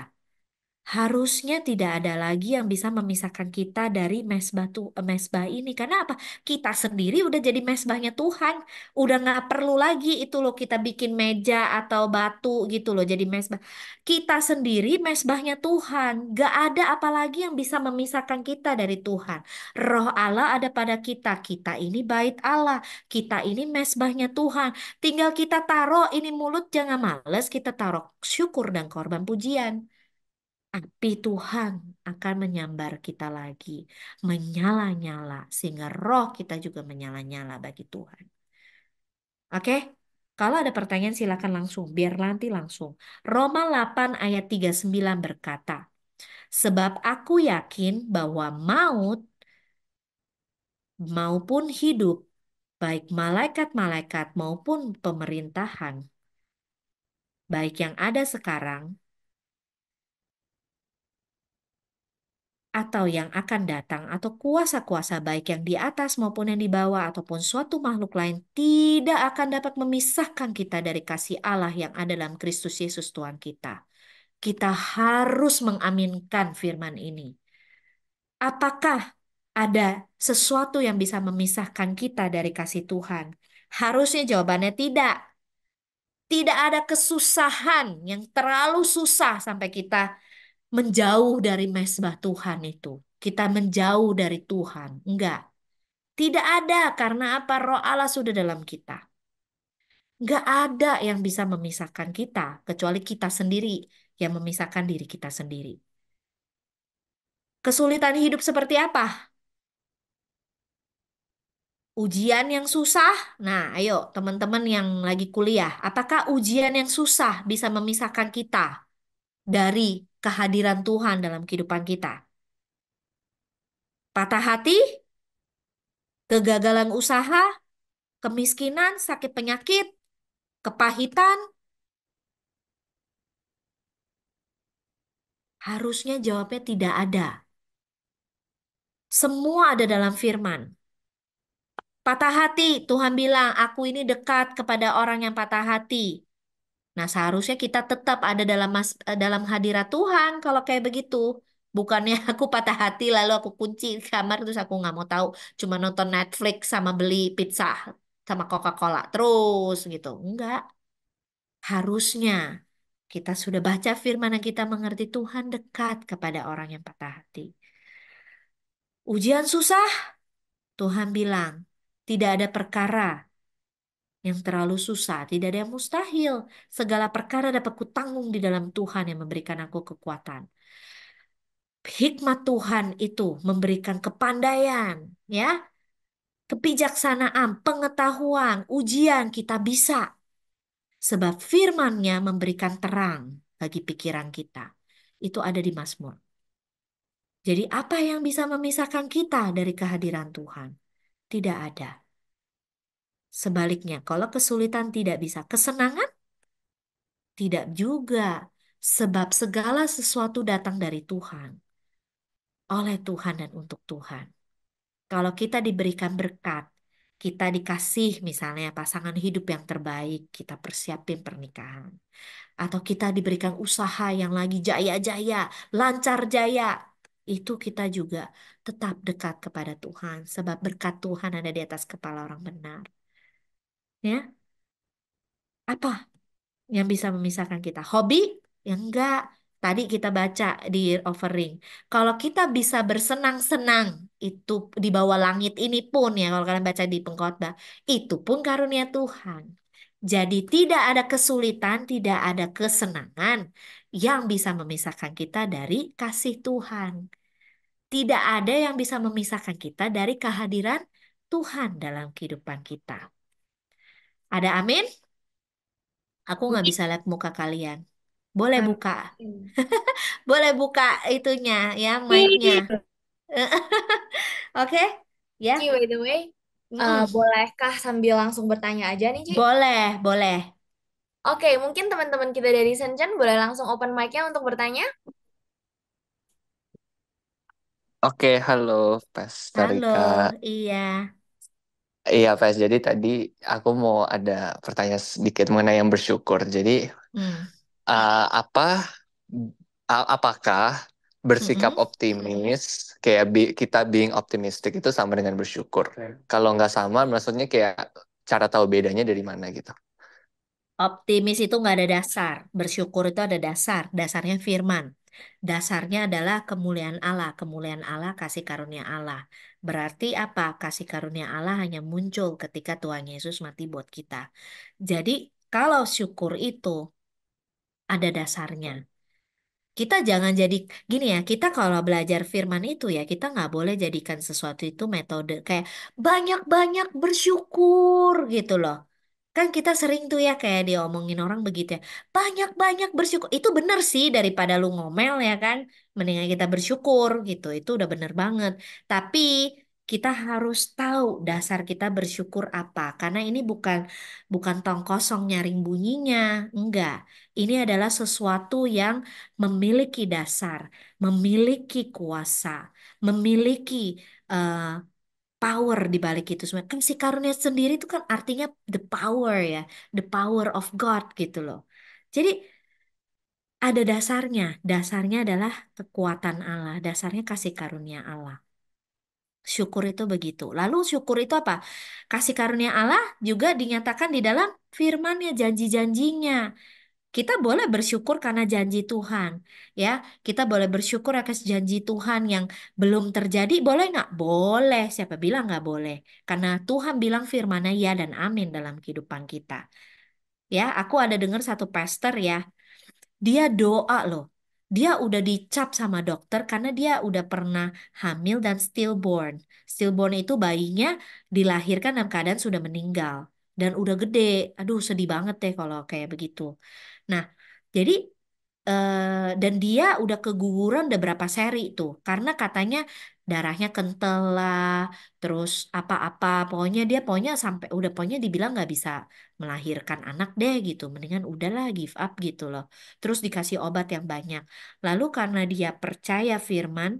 Harusnya tidak ada lagi yang bisa memisahkan kita dari mesbah ini. Karena apa? Kita sendiri udah jadi mesbahnya Tuhan. Udah nggak perlu lagi itu loh kita bikin meja atau batu gitu loh jadi mesbah. Kita sendiri mesbahnya Tuhan. Gak ada apalagi yang bisa memisahkan kita dari Tuhan. Roh Allah ada pada kita. Kita ini bait Allah. Kita ini mesbahnya Tuhan. Tinggal kita taruh ini mulut jangan males. Kita taruh syukur dan korban pujian. Api Tuhan akan menyambar kita lagi, menyala-nyala, sehingga roh kita juga menyala-nyala bagi Tuhan. Oke? Kalau ada pertanyaan silakan langsung, biar nanti langsung. Roma 8 ayat 39 berkata, sebab aku yakin bahwa maut maupun hidup, baik malaikat-malaikat maupun pemerintahan, baik yang ada sekarang atau yang akan datang, atau kuasa-kuasa baik yang di atas maupun yang di bawah, ataupun suatu makhluk lain, tidak akan dapat memisahkan kita dari kasih Allah yang ada dalam Kristus Yesus Tuhan kita. Kita harus mengaminkan firman ini. Apakah ada sesuatu yang bisa memisahkan kita dari kasih Tuhan? Harusnya jawabannya tidak. Tidak ada kesusahan yang terlalu susah sampai kita menjauh dari mezbah Tuhan itu. Kita menjauh dari Tuhan. Enggak. Tidak ada karena apa? Roh Allah sudah dalam kita. Enggak ada yang bisa memisahkan kita kecuali kita sendiri yang memisahkan diri kita sendiri. Kesulitan hidup seperti apa? Ujian yang susah? Nah, ayo teman-teman yang lagi kuliah, apakah ujian yang susah bisa memisahkan kita dari kehadiran Tuhan dalam kehidupan kita? Patah hati, kegagalan usaha, kemiskinan, sakit penyakit, kepahitan? Harusnya jawabnya tidak ada. Semua ada dalam firman. Patah hati, Tuhan bilang, aku ini dekat kepada orang yang patah hati. Nah, seharusnya kita tetap ada dalam hadirat Tuhan kalau kayak begitu. Bukannya aku patah hati lalu aku kunci di kamar terus aku nggak mau tahu, cuma nonton Netflix sama beli pizza sama Coca-Cola terus gitu. Enggak. Harusnya kita sudah baca firman yang kita mengerti Tuhan dekat kepada orang yang patah hati. Ujian susah, Tuhan bilang, tidak ada perkara yang terlalu susah, tidak ada yang mustahil. Segala perkara dapat kutanggung di dalam Tuhan yang memberikan aku kekuatan. Hikmat Tuhan itu memberikan kepandaian, ya, kebijaksanaan, pengetahuan, ujian kita bisa. Sebab firman-Nya memberikan terang bagi pikiran kita. Itu ada di Mazmur. Jadi apa yang bisa memisahkan kita dari kehadiran Tuhan? Tidak ada. Sebaliknya, kalau kesulitan tidak bisa, kesenangan tidak juga. Sebab segala sesuatu datang dari Tuhan, oleh Tuhan dan untuk Tuhan. Kalau kita diberikan berkat, kita dikasih misalnya pasangan hidup yang terbaik, kita persiapin pernikahan. Atau kita diberikan usaha yang lagi jaya-jaya, lancar jaya, itu kita juga tetap dekat kepada Tuhan. Sebab berkat Tuhan ada di atas kepala orang benar. Ya, apa yang bisa memisahkan kita? Hobi? Ya enggak. Tadi kita baca di offering. Kalau kita bisa bersenang-senang itu di bawah langit ini pun ya kalau kalian baca di pengkhotbah, itu pun karunia Tuhan. Jadi tidak ada kesulitan, tidak ada kesenangan yang bisa memisahkan kita dari kasih Tuhan. Tidak ada yang bisa memisahkan kita dari kehadiran Tuhan dalam kehidupan kita. Ada amin? Aku nggak bisa lihat muka kalian. Boleh buka. Amin. Boleh buka itunya ya, mic-nya. Oke? Ci, Ya. by the way, Mm-mm. bolehkah sambil langsung bertanya aja nih, Ci? Boleh, boleh. Oke, mungkin teman-teman kita dari Senchen boleh langsung open mic-nya untuk bertanya. Oke, halo Pastor Halo, Rika. iya. Iya, Pas. Jadi tadi aku mau ada pertanyaan sedikit mengenai yang bersyukur. Jadi, Hmm. apa, apakah bersikap Mm-mm. optimis, kayak kita being optimistic itu sama dengan bersyukur? Kalau nggak sama, maksudnya kayak cara tahu bedanya dari mana gitu? Optimis itu nggak ada dasar. Bersyukur itu ada dasar. Dasarnya firman. Dasarnya adalah kemuliaan Allah. Kemuliaan Allah, kasih karunia Allah. Berarti apa? Kasih karunia Allah hanya muncul ketika Tuhan Yesus mati buat kita. Jadi kalau syukur itu ada dasarnya. Kita jangan jadi gini ya. Kita kalau belajar firman itu ya, kita nggak boleh jadikan sesuatu itu metode kayak banyak-banyak bersyukur gitu loh. Kan kita sering tuh ya kayak diomongin orang begitu ya. Banyak-banyak bersyukur. Itu bener sih daripada lu ngomel ya kan. Mendingan kita bersyukur gitu. Itu udah bener banget. Tapi kita harus tahu dasar kita bersyukur apa. Karena ini bukan bukan tong kosong nyaring bunyinya. Enggak. Ini adalah sesuatu yang memiliki dasar, memiliki kuasa, memiliki eh, power di balik itu semua. Kan si karunia sendiri itu kan artinya the power ya, the power of God gitu loh. Jadi ada dasarnya. Dasarnya adalah kekuatan Allah, dasarnya kasih karunia Allah. Syukur itu begitu. Lalu syukur itu apa? Kasih karunia Allah juga dinyatakan di dalam firman-Nya, janji-janjinya. Kita boleh bersyukur karena janji Tuhan, ya. Kita boleh bersyukur atas janji Tuhan yang belum terjadi, boleh nggak? Boleh. Siapa bilang nggak boleh? Karena Tuhan bilang firman-Nya ya dan amin dalam kehidupan kita. Ya, aku ada dengar satu pastor ya, dia doa loh. Dia udah dicap sama dokter karena dia udah pernah hamil dan stillborn. Stillborn itu bayinya dilahirkan dalam keadaan sudah meninggal dan udah gede. Aduh, sedih banget deh kalau kayak begitu. Nah, jadi dan dia udah keguguran udah berapa seri tuh karena katanya darahnya kental lah, terus apa-apa, pokoknya sampai udah pokoknya dibilang nggak bisa melahirkan anak deh gitu, mendingan udahlah give up gitu loh, terus dikasih obat yang banyak, lalu karena dia percaya firman,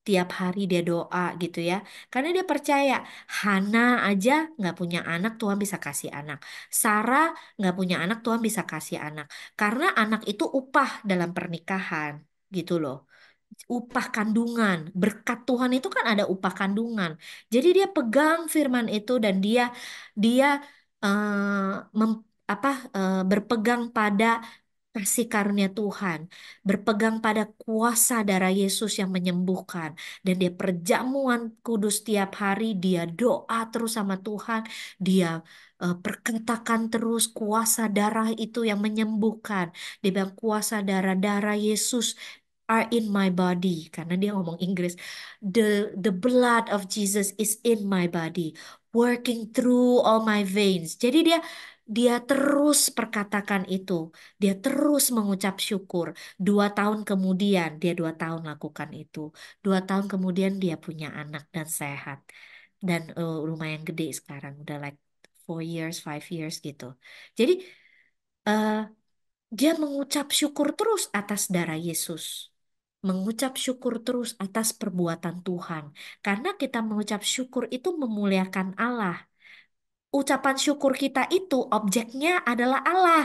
tiap hari dia doa gitu ya. Karena dia percaya Hana aja nggak punya anak, Tuhan bisa kasih anak. Sarah nggak punya anak, Tuhan bisa kasih anak. Karena anak itu upah dalam pernikahan gitu loh. Upah kandungan, berkat Tuhan itu kan ada upah kandungan. Jadi dia pegang firman itu dan dia berpegang pada kasih karunia Tuhan, berpegang pada kuasa darah Yesus yang menyembuhkan, dan dia perjamuan kudus tiap hari, dia doa terus sama Tuhan, dia perkatakan terus kuasa darah itu yang menyembuhkan, dia bilang kuasa darah Yesus are in my body, karena dia ngomong Inggris, the blood of Jesus is in my body, working through all my veins. Jadi dia terus perkatakan itu. Dia terus mengucap syukur. 2 tahun kemudian, dia 2 tahun lakukan itu. 2 tahun kemudian dia punya anak dan sehat. Dan lumayan gede sekarang. Udah like 4 years, 5 years gitu. Jadi eh, dia mengucap syukur terus atas darah Yesus. Mengucap syukur terus atas perbuatan Tuhan. Karena kita mengucap syukur itu memuliakan Allah. Ucapan syukur kita itu objeknya adalah Allah.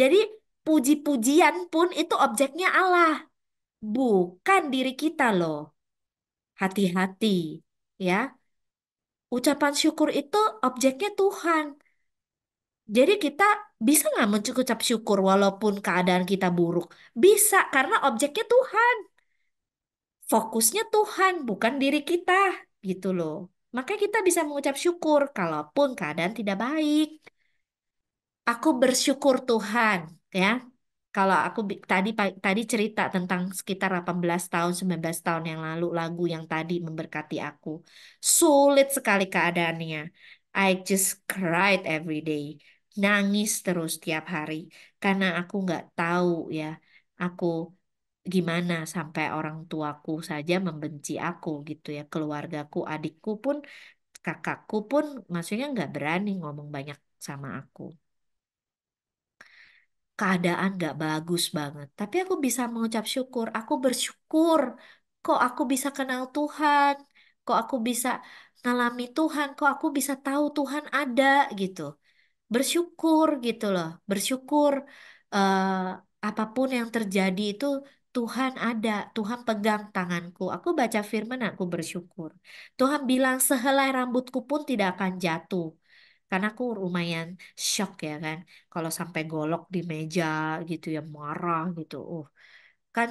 Jadi puji-pujian pun itu objeknya Allah, bukan diri kita loh. Hati-hati ya. Ucapan syukur itu objeknya Tuhan. Jadi kita bisa nggak mengucap syukur walaupun keadaan kita buruk? Bisa, karena objeknya Tuhan. Fokusnya Tuhan, bukan diri kita. Gitu loh. Maka kita bisa mengucap syukur kalaupun keadaan tidak baik. Aku bersyukur Tuhan, ya. Kalau aku tadi cerita tentang sekitar 18 tahun, 19 tahun yang lalu lagu yang tadi memberkati aku. Sulit sekali keadaannya. I just cried every day. Nangis terus tiap hari karena aku nggak tahu ya. Aku gimana sampai orang tuaku saja membenci aku gitu ya. Keluargaku, adikku pun, kakakku pun maksudnya nggak berani ngomong banyak sama aku, keadaan gak bagus banget. Tapi aku bisa mengucap syukur. Aku bersyukur. Kok aku bisa kenal Tuhan? Kok aku bisa ngalami Tuhan? Kok aku bisa tahu Tuhan ada gitu? Bersyukur gitu loh. Bersyukur eh, apapun yang terjadi itu Tuhan ada. Tuhan pegang tanganku. Aku baca firman, aku bersyukur. Tuhan bilang sehelai rambutku pun tidak akan jatuh. Karena aku lumayan shock ya kan. Kalau sampai golok di meja gitu ya, marah gitu. Kan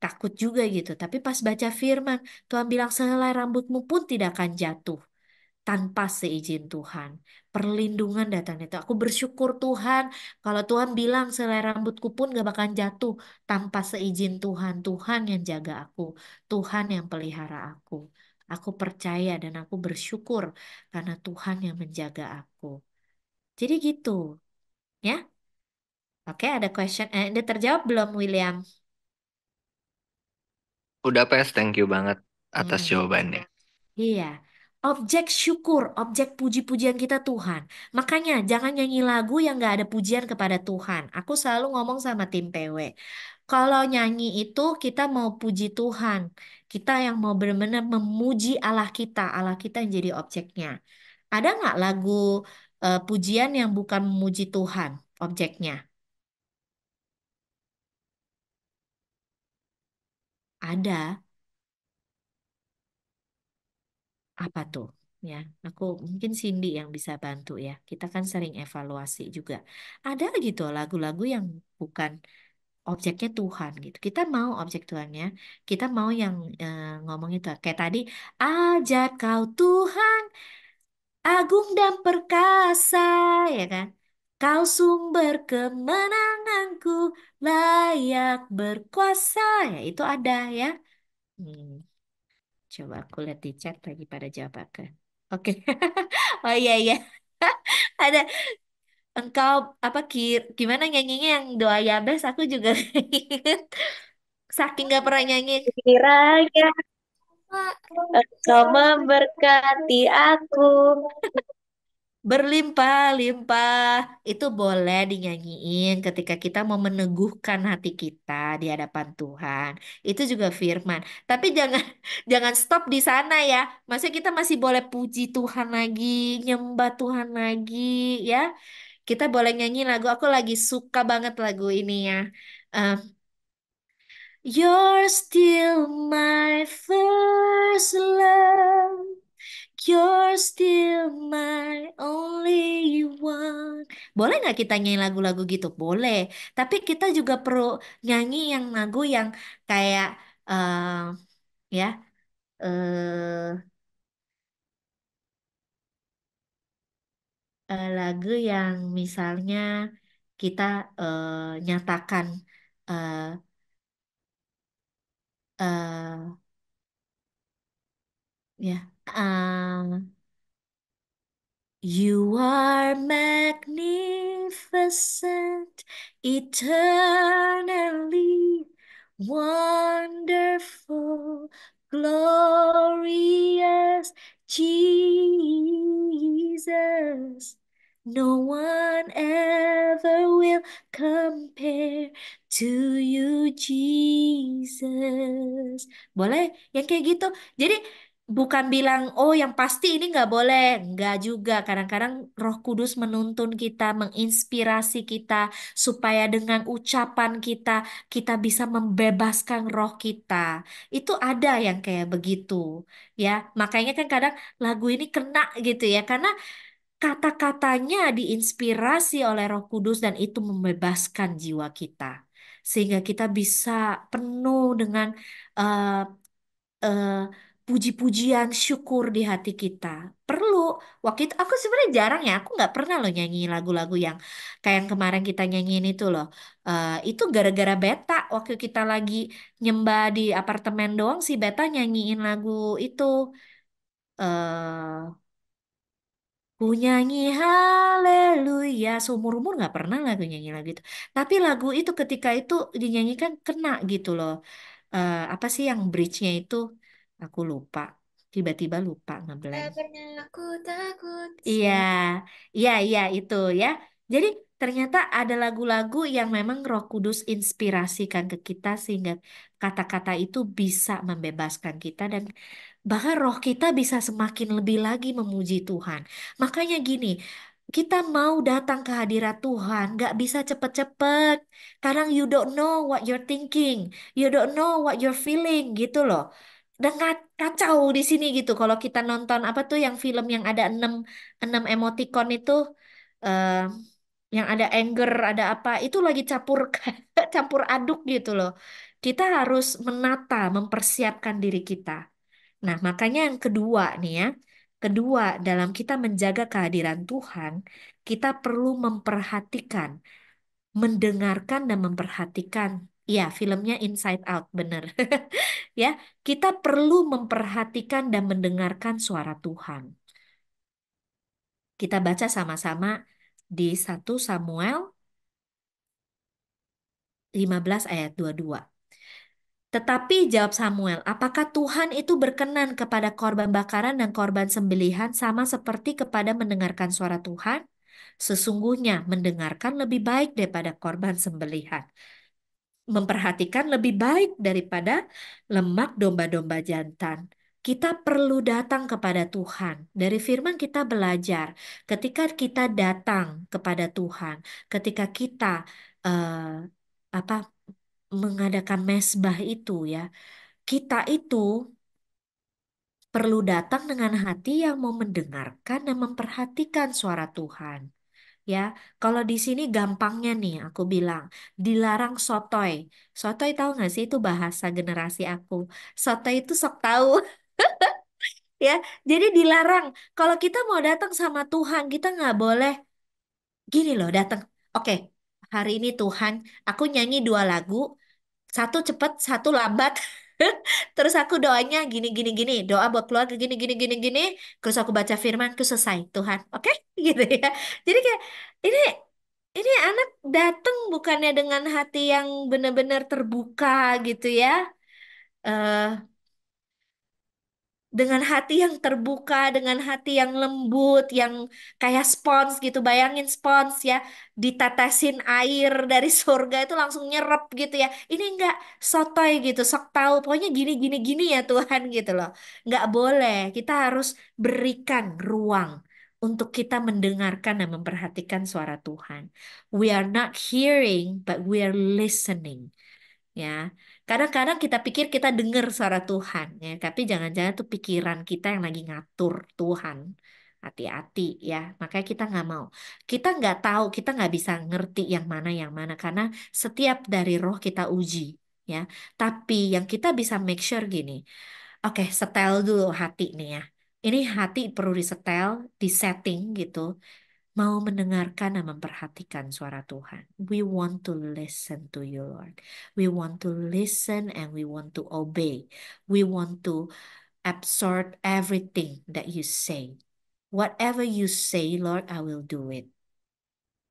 takut juga gitu. Tapi pas baca firman, Tuhan bilang sehelai rambutmu pun tidak akan jatuh tanpa seizin Tuhan. Perlindungan datang itu. Aku bersyukur Tuhan. Kalau Tuhan bilang selai rambutku pun gak bakal jatuh tanpa seizin Tuhan. Tuhan yang jaga aku. Tuhan yang pelihara aku. Aku percaya dan aku bersyukur karena Tuhan yang menjaga aku. Jadi gitu, ya. Oke, ada question. Udah terjawab belum, William? Udah Pes, thank you banget atas Hmm. jawabannya. Iya, objek syukur, objek puji-pujian kita Tuhan. Makanya jangan nyanyi lagu yang gak ada pujian kepada Tuhan. Aku selalu ngomong sama tim PW. Kalau nyanyi itu kita mau puji Tuhan. Kita yang mau benar-benar memuji Allah kita yang jadi objeknya. Ada nggak lagu pujian yang bukan memuji Tuhan, objeknya? Ada. Apa tuh? Ya, aku mungkin Cindy yang bisa bantu ya. Kita kan sering evaluasi juga. Ada gitu lagu-lagu yang bukan objeknya Tuhan gitu. Kita mau objek Tuhannya, kita mau yang ngomong itu kayak tadi, ajaib kau Tuhan, agung dan perkasa, ya kan? Kau sumber kemenanganku, layak berkuasa, ya itu ada ya. Hmm. Coba aku lihat di chat lagi pada jawab aku. Oke. Oh iya iya. Ada engkau apa gimana nyanyinya yang doa Yabes aku juga inget. Saking gak pernah nyanyi. Kiranya Pak, Engkau memberkati aku. Berlimpah-limpah itu boleh dinyanyiin ketika kita mau meneguhkan hati kita di hadapan Tuhan. Itu juga firman. Tapi jangan jangan stop di sana ya. Maksudnya kita masih boleh puji Tuhan lagi, nyembah Tuhan lagi ya. Kita boleh nyanyi lagu. Aku lagi suka banget lagu ini ya. Eh, You're still my first love. You're still my only one. Boleh nggak kita nyanyi lagu-lagu gitu? Boleh. Tapi kita juga perlu nyanyi yang lagu yang kayak ya eh lagu yang misalnya kita nyatakan eh eh, ya. You are magnificent, eternally wonderful, glorious Jesus. No one ever will compare to you, Jesus. Boleh? Yang kayak gitu. Jadi bukan bilang, oh yang pasti ini nggak boleh. Nggak juga. Kadang-kadang Roh Kudus menuntun kita, menginspirasi kita, supaya dengan ucapan kita, kita bisa membebaskan roh kita. Itu ada yang kayak begitu. Ya, makanya kan kadang lagu ini kena gitu ya. Karena kata-katanya diinspirasi oleh Roh Kudus dan itu membebaskan jiwa kita. Sehingga kita bisa penuh dengan eh, eh, puji-pujian syukur di hati kita. Perlu. Waktu itu aku sebenarnya jarang ya. Aku nggak pernah loh nyanyi lagu-lagu yang kayak yang kemarin kita nyanyiin itu loh. Itu gara-gara Beta. Waktu kita lagi nyembah di apartemen doang si Beta nyanyiin lagu itu. eh Ku nyanyi haleluya. Seumur-umur nggak pernah lagu nyanyi lagu itu. Tapi lagu itu ketika itu dinyanyikan kena gitu loh. Apa sih yang bridge-nya itu? Aku lupa. Tiba-tiba lupa tak ngeblank. pernah aku takut. Iya, iya itu ya. Jadi ternyata ada lagu-lagu yang memang Roh Kudus inspirasikan ke kita sehingga kata-kata itu bisa membebaskan kita dan bahkan roh kita bisa semakin lebih lagi memuji Tuhan. Makanya gini, kita mau datang ke hadirat Tuhan, gak bisa cepet-cepet. Kadang you don't know what you're thinking, you don't know what you're feeling gitu loh. Dan kacau di sini gitu. Kalau kita nonton apa tuh yang film yang ada enam emoticon itu, eh, yang ada anger, ada apa, itu lagi campur campur aduk gitu loh. Kita harus menata, mempersiapkan diri kita. Nah, makanya yang kedua nih ya, kedua dalam kita menjaga kehadiran Tuhan, kita perlu memperhatikan, mendengarkan dan memperhatikan Iya, filmnya Inside Out, bener. Ya, kita perlu memperhatikan dan mendengarkan suara Tuhan. Kita baca sama-sama di 1 Samuel 15 ayat 22. Tetapi jawab Samuel, apakah Tuhan itu berkenan kepada korban bakaran dan korban sembelihan sama seperti kepada mendengarkan suara Tuhan? Sesungguhnya mendengarkan lebih baik daripada korban sembelihan. Memperhatikan lebih baik daripada lemak domba-domba jantan. Kita perlu datang kepada Tuhan. Dari firman kita belajar, ketika kita datang kepada Tuhan, ketika kita eh, apa mengadakan mesbah itu ya, kita itu perlu datang dengan hati yang mau mendengarkan dan memperhatikan suara Tuhan. Ya, kalau di sini gampangnya nih, aku bilang dilarang sotoy. Sotoy tahu nggak sih itu bahasa generasi aku. Sotoy itu sok tahu, ya. Jadi dilarang. Kalau kita mau datang sama Tuhan, kita nggak boleh gini loh datang. Oke, hari ini Tuhan, aku nyanyi 2 lagu, satu cepet, satu lambat. Terus aku doanya gini gini gini, doa buat keluarga gini gini gini gini. Terus aku baca firman, aku selesai Tuhan, oke? Gitu ya. Jadi kayak ini ini anak datang bukannya dengan hati yang benar-benar terbuka gitu ya. eh dengan hati yang terbuka, dengan hati yang lembut, yang kayak spons gitu. Bayangin spons ya, ditetesin air dari surga itu langsung nyerap gitu ya. Ini enggak sotoy gitu, sok tahu. Pokoknya gini gini gini ya Tuhan gitu loh. Enggak boleh. Kita harus berikan ruang untuk kita mendengarkan dan memperhatikan suara Tuhan. We are not hearing, but we are listening. Ya, kadang-kadang kita pikir kita dengar suara Tuhan ya, tapi jangan-jangan tuh pikiran kita yang lagi ngatur Tuhan. Hati-hati ya, makanya kita nggak mau. Kita nggak tahu, kita nggak bisa ngerti yang mana karena setiap dari roh kita uji ya. Tapi yang kita bisa make sure gini, oke, setel dulu hati nih ya. Ini hati perlu disetel, disetting gitu mau mendengarkan dan memperhatikan suara Tuhan. We want to listen to you, Lord. We want to listen and we want to obey. We want to absorb everything that you say. Whatever you say, Lord, I will do it.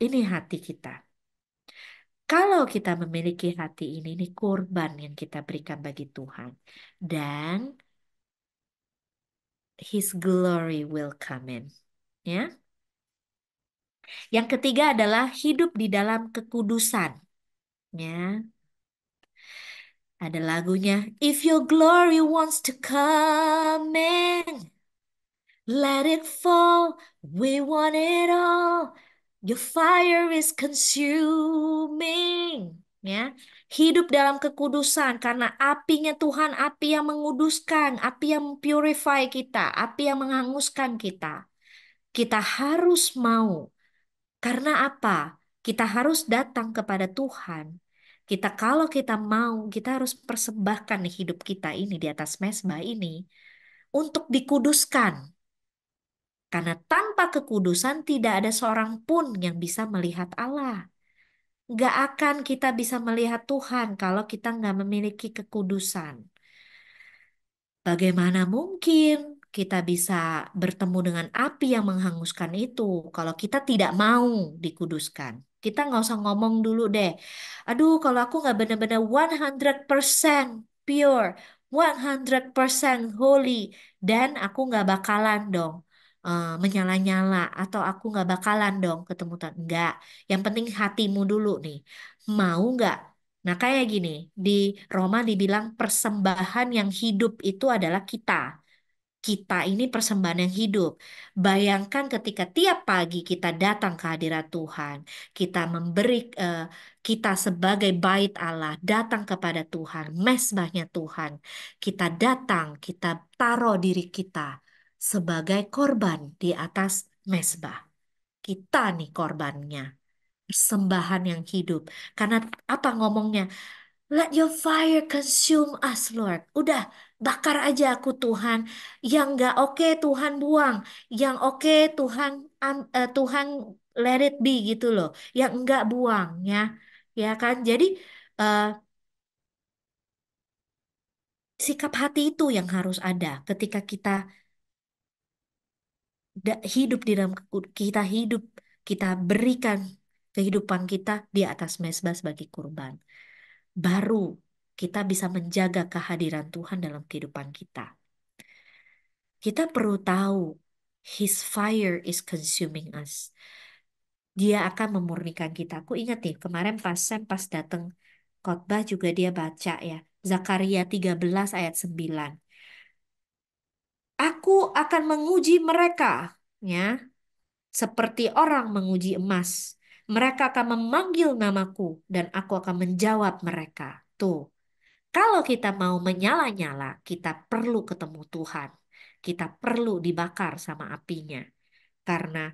Ini hati kita. Kalau kita memiliki hati ini kurban yang kita berikan bagi Tuhan. Dan His glory will come in. Ya. Yang ketiga adalah hidup di dalam kekudusan. Ya, ada lagunya. If your glory wants to come in, let it fall. We want it all. Your fire is consuming. Ya, hidup dalam kekudusan karena apinya Tuhan, api yang menguduskan, api yang purify kita, api yang menghanguskan kita. Kita harus mau. Karena apa? Kita harus datang kepada Tuhan. Kalau kita mau, kita harus persembahkan hidup kita ini di atas mezbah ini untuk dikuduskan. Karena tanpa kekudusan tidak ada seorang pun yang bisa melihat Allah. Gak akan kita bisa melihat Tuhan kalau kita nggak memiliki kekudusan. Bagaimana mungkin kita bisa bertemu dengan api yang menghanguskan itu kalau kita tidak mau dikuduskan? Kita nggak usah ngomong dulu deh. Aduh, kalau aku nggak benar-benar 100% pure, 100% holy, dan aku nggak bakalan dong menyala-nyala atau aku nggak bakalan dong ketemu Tuhan. Nggak. Yang penting hatimu dulu nih. Mau nggak? Nah, kayak gini, di Roma dibilang persembahan yang hidup itu adalah kita. Kita ini persembahan yang hidup. Bayangkan ketika tiap pagi kita datang ke hadirat Tuhan, kita memberi, kita sebagai bait Allah, datang kepada Tuhan, mesbahnya Tuhan. Kita datang, kita taruh diri kita sebagai korban di atas mesbah. Kita nih korbannya, persembahan yang hidup. Karena apa ngomongnya? Let your fire consume us, Lord. Udah, bakar aja aku Tuhan. Yang nggak oke Tuhan buang. Yang oke Tuhan Tuhan let it be gitu loh. Yang enggak buang ya. Ya kan? Jadi eh, Sikap hati itu yang harus ada ketika kita hidup di dalam kita hidup, kita berikan kehidupan kita di atas mezbah sebagai kurban. Baru kita bisa menjaga kehadiran Tuhan dalam kehidupan kita. Kita perlu tahu, His fire is consuming us. Dia akan memurnikan kita. Aku ingat nih, kemarin pas Sam pas datang khotbah juga dia baca ya. Zakaria 13 ayat 9. Aku akan menguji mereka, ya, seperti orang menguji emas. Mereka akan memanggil namaku dan aku akan menjawab mereka. Tuh, kalau kita mau menyala-nyala, kita perlu ketemu Tuhan. Kita perlu dibakar sama apinya. Karena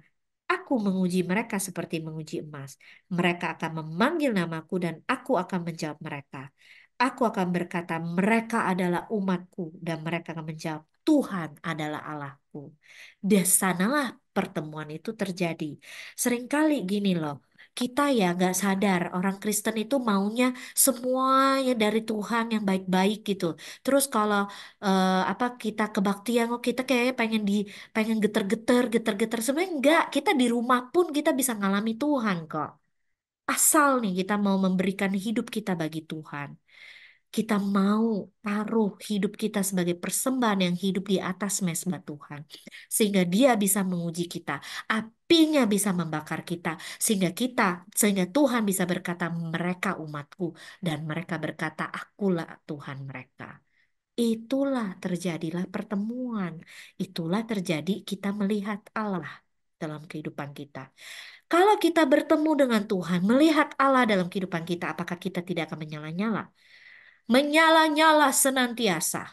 aku menguji mereka seperti menguji emas. Mereka akan memanggil namaku dan aku akan menjawab mereka. Aku akan berkata, mereka adalah umatku dan mereka akan menjawab, Tuhan adalah Allahku. Di sanalah pertemuan itu terjadi. Seringkali gini loh, kita ya nggak sadar orang Kristen itu maunya semuanya dari Tuhan yang baik-baik gitu. Terus kalau apa kita kebaktian, oh kita kayaknya pengen geter-geter, geter-geter. Sebenarnya enggak, kita di rumah pun kita bisa ngalami Tuhan kok. Asal nih kita mau memberikan hidup kita bagi Tuhan. Kita mau taruh hidup kita sebagai persembahan yang hidup di atas mezbah Tuhan. Sehingga dia bisa menguji kita. Apinya bisa membakar kita. Sehingga Tuhan bisa berkata, mereka umatku. Dan mereka berkata, akulah Tuhan mereka. Itulah terjadilah pertemuan. Itulah terjadi kita melihat Allah dalam kehidupan kita. Kalau kita bertemu dengan Tuhan, melihat Allah dalam kehidupan kita, apakah kita tidak akan menyala-nyala? Menyala-nyala senantiasa.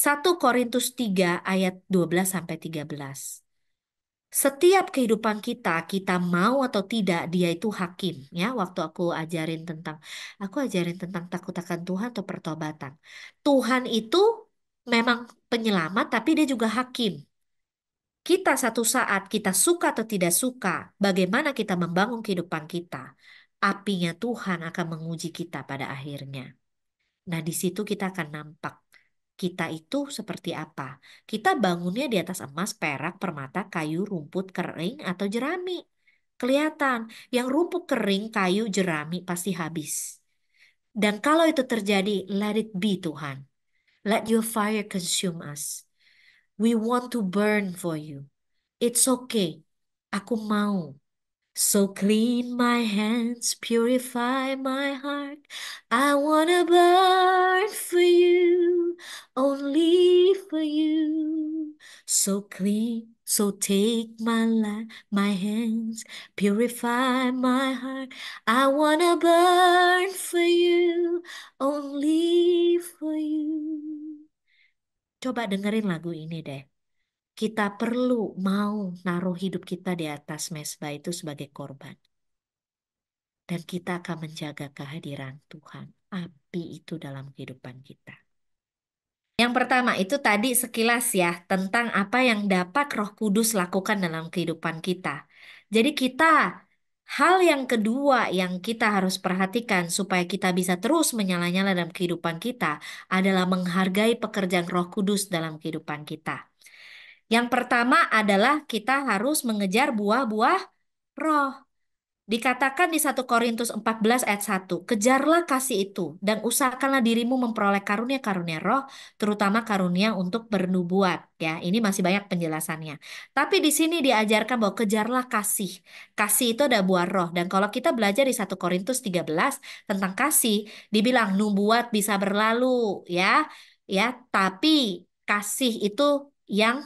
1 Korintus 3 ayat 12 sampai 13. Setiap kehidupan kita, kita mau atau tidak, dia itu hakim. Ya, waktu aku ajarin tentang takut akan Tuhan atau pertobatan. Tuhan itu memang penyelamat, tapi dia juga hakim. Kita satu saat, kita suka atau tidak suka, bagaimana kita membangun kehidupan kita, apinya Tuhan akan menguji kita pada akhirnya. Nah, di situ kita akan nampak kita itu seperti apa. Kita bangunnya di atas emas, perak, permata, kayu, rumput, kering, atau jerami. Kelihatan, yang rumput kering, kayu, jerami pasti habis. Dan kalau itu terjadi, let it be Tuhan. Let your fire consume us. We want to burn for you. It's okay. Aku mau. So clean my hands, purify my heart. I wanna burn for you, only for you. So clean, so take my life, my hands, purify my heart. I wanna burn for you, only for you. Coba dengerin lagu ini deh. Kita perlu mau naruh hidup kita di atas mezbah itu sebagai korban. Dan kita akan menjaga kehadiran Tuhan. Api itu dalam kehidupan kita. Yang pertama itu tadi sekilas ya tentang apa yang dapat Roh Kudus lakukan dalam kehidupan kita. Jadi hal yang kedua yang kita harus perhatikan supaya kita bisa terus menyala-nyala dalam kehidupan kita adalah menghargai pekerjaan Roh Kudus dalam kehidupan kita. Yang pertama adalah kita harus mengejar buah-buah roh. Dikatakan di 1 Korintus 14 ayat 1, kejarlah kasih itu dan usahakanlah dirimu memperoleh karunia-karunia roh, terutama karunia untuk bernubuat. Ya, ini masih banyak penjelasannya. Tapi di sini diajarkan bahwa kejarlah kasih. Kasih itu ada buah roh. Dan kalau kita belajar di 1 Korintus 13 tentang kasih, dibilang nubuat bisa berlalu, ya. Ya, tapi kasih itu yang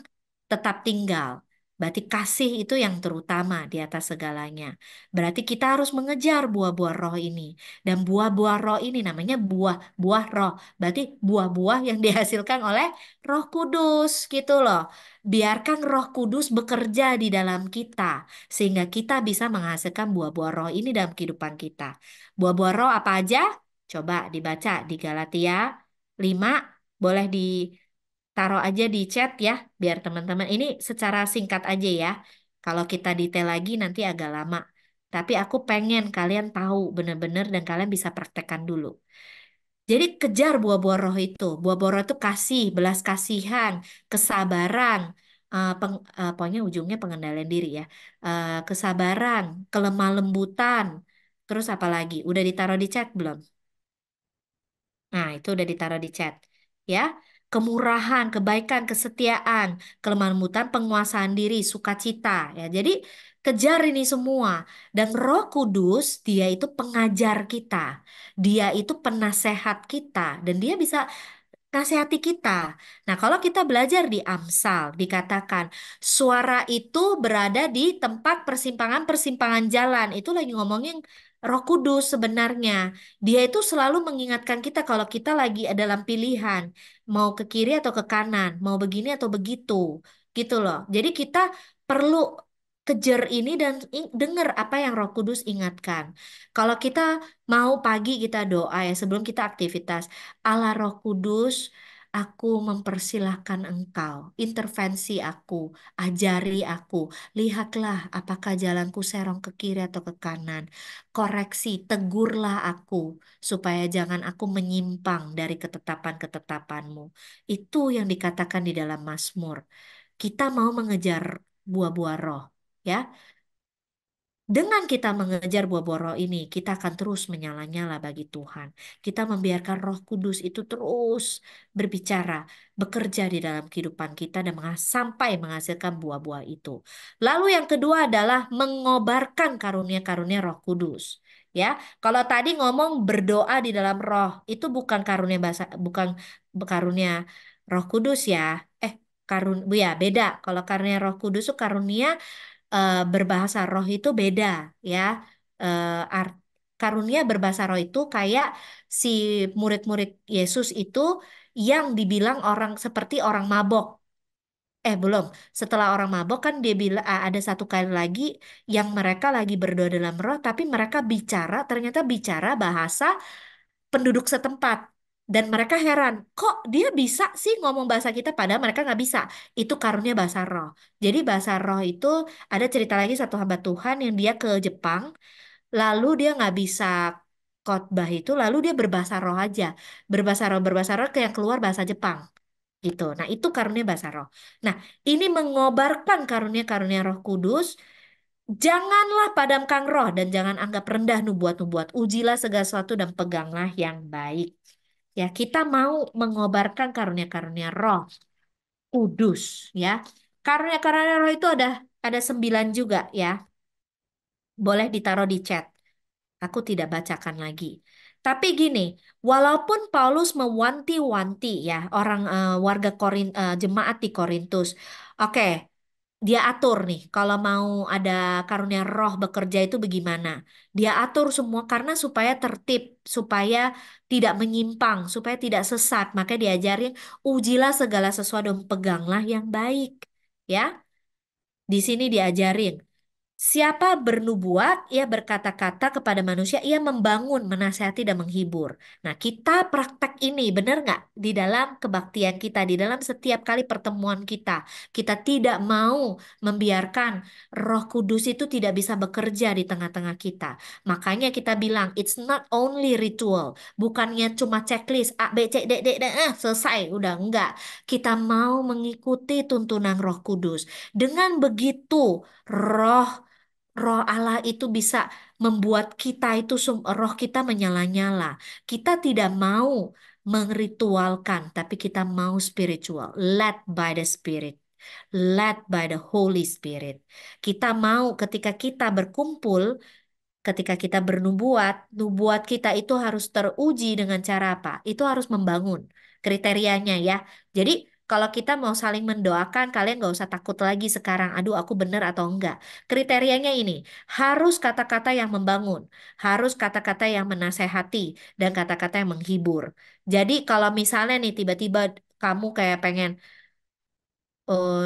tetap tinggal. Berarti kasih itu yang terutama di atas segalanya. Berarti kita harus mengejar buah-buah roh ini. Dan buah-buah roh ini namanya buah-buah roh. Berarti buah-buah yang dihasilkan oleh Roh Kudus gitu loh. Biarkan Roh Kudus bekerja di dalam kita. Sehingga kita bisa menghasilkan buah-buah roh ini dalam kehidupan kita. Buah-buah roh apa aja? Coba dibaca di Galatia 5. Boleh ditaruh aja di chat ya. Biar teman-teman ini secara singkat aja ya. Kalau kita detail lagi nanti agak lama. Tapi aku pengen kalian tahu benar-benar dan kalian bisa praktekkan dulu. Jadi kejar buah-buah roh itu. Buah-buah roh itu kasih, belas kasihan, kesabaran, pokoknya ujungnya pengendalian diri ya. Kesabaran, kelemah lembutan. Terus apa lagi? Udah ditaruh di chat belum? Nah, itu udah ditaruh di chat. Ya, kemurahan, kebaikan, kesetiaan, kelemah lembutan, penguasaan diri, sukacita. Ya, jadi kejar ini semua. Dan Roh Kudus, dia itu pengajar kita. Dia itu penasehat kita. Dan dia bisa nasihati kita. Nah, kalau kita belajar di Amsal, dikatakan suara itu berada di tempat persimpangan-persimpangan jalan. Itu lagi ngomongin Roh Kudus sebenarnya. Dia itu selalu mengingatkan kita kalau kita lagi dalam pilihan, mau ke kiri atau ke kanan, mau begini atau begitu. Gitu loh. Jadi kita perlu kejar ini dan dengar apa yang Roh Kudus ingatkan. Kalau kita mau pagi kita doa ya sebelum kita aktivitas. Allah Roh Kudus, aku mempersilahkan Engkau, intervensi aku, ajari aku, lihatlah apakah jalanku serong ke kiri atau ke kanan, koreksi, tegurlah aku, supaya jangan aku menyimpang dari ketetapan-ketetapanmu. Itu yang dikatakan di dalam Mazmur. Kita mau mengejar buah-buah roh, ya. Dengan kita mengejar buah-buah roh ini, kita akan terus menyala-nyala bagi Tuhan. Kita membiarkan Roh Kudus itu terus berbicara, bekerja di dalam kehidupan kita dan sampai menghasilkan buah-buah itu. Lalu yang kedua adalah mengobarkan karunia-karunia Roh Kudus. Ya, kalau tadi ngomong berdoa di dalam Roh, itu bukan karunia bahasa, bukan karunia Roh Kudus ya. Eh, ya beda. Kalau karunia Roh Kudus itu karunia berbahasa roh itu beda ya. Karunia berbahasa roh itu kayak si murid-murid Yesus itu yang dibilang orang seperti orang mabok. Belum. Setelah orang mabok kan dia bilang ada satu kali lagi yang mereka lagi berdoa dalam roh tapi mereka bicara ternyata bicara bahasa penduduk setempat. Dan mereka heran, kok dia bisa sih ngomong bahasa kita padahal mereka nggak bisa. Itu karunia bahasa roh. Jadi bahasa roh itu ada cerita lagi satu hamba Tuhan yang dia ke Jepang, lalu dia nggak bisa khotbah itu, lalu dia berbahasa roh aja. Berbahasa roh ke yang keluar bahasa Jepang. Gitu. Nah, itu karunia bahasa roh. Nah, ini mengobarkan karunia-karunia Roh Kudus. Janganlah padamkan roh dan jangan anggap rendah nubuat-nubuat. Ujilah segala sesuatu dan peganglah yang baik. Ya, kita mau mengobarkan karunia-karunia Roh Kudus, ya. Karunia-karunia Roh itu ada 9 juga, ya. Boleh ditaruh di chat. Aku tidak bacakan lagi. Tapi gini, walaupun Paulus mewanti-wanti ya orang warga jemaat di Korintus, oke, dia atur nih kalau mau ada karunia roh bekerja itu bagaimana. Dia atur semua karena supaya tertib, supaya tidak menyimpang, supaya tidak sesat. Maka diajarin ujilah segala sesuatu dan peganglah yang baik. Ya, di sini diajarin. Siapa bernubuat, ia berkata-kata kepada manusia, ia membangun, menasihati, dan menghibur. Nah, kita praktek ini, benar nggak? Di dalam kebaktian kita, di dalam setiap kali pertemuan kita. Kita tidak mau membiarkan Roh Kudus itu tidak bisa bekerja di tengah-tengah kita. Makanya kita bilang, it's not only ritual. Bukannya cuma checklist, A, B, C, D, D, D, selesai. Udah, enggak. Kita mau mengikuti tuntunan Roh Kudus. Dengan begitu, Roh Allah itu bisa membuat kita itu roh kita menyala-nyala. Kita tidak mau meritualkan, tapi kita mau spiritual, led by the Spirit, led by the Holy Spirit. Kita mau ketika kita berkumpul, ketika kita bernubuat, nubuat kita itu harus teruji dengan cara apa? Itu harus membangun kriterianya ya. Jadi kalau kita mau saling mendoakan, kalian nggak usah takut lagi sekarang. Aduh, aku benar atau enggak. Kriterianya ini harus kata-kata yang membangun, harus kata-kata yang menasehati, dan kata-kata yang menghibur. Jadi kalau misalnya nih tiba-tiba kamu kayak pengen eh,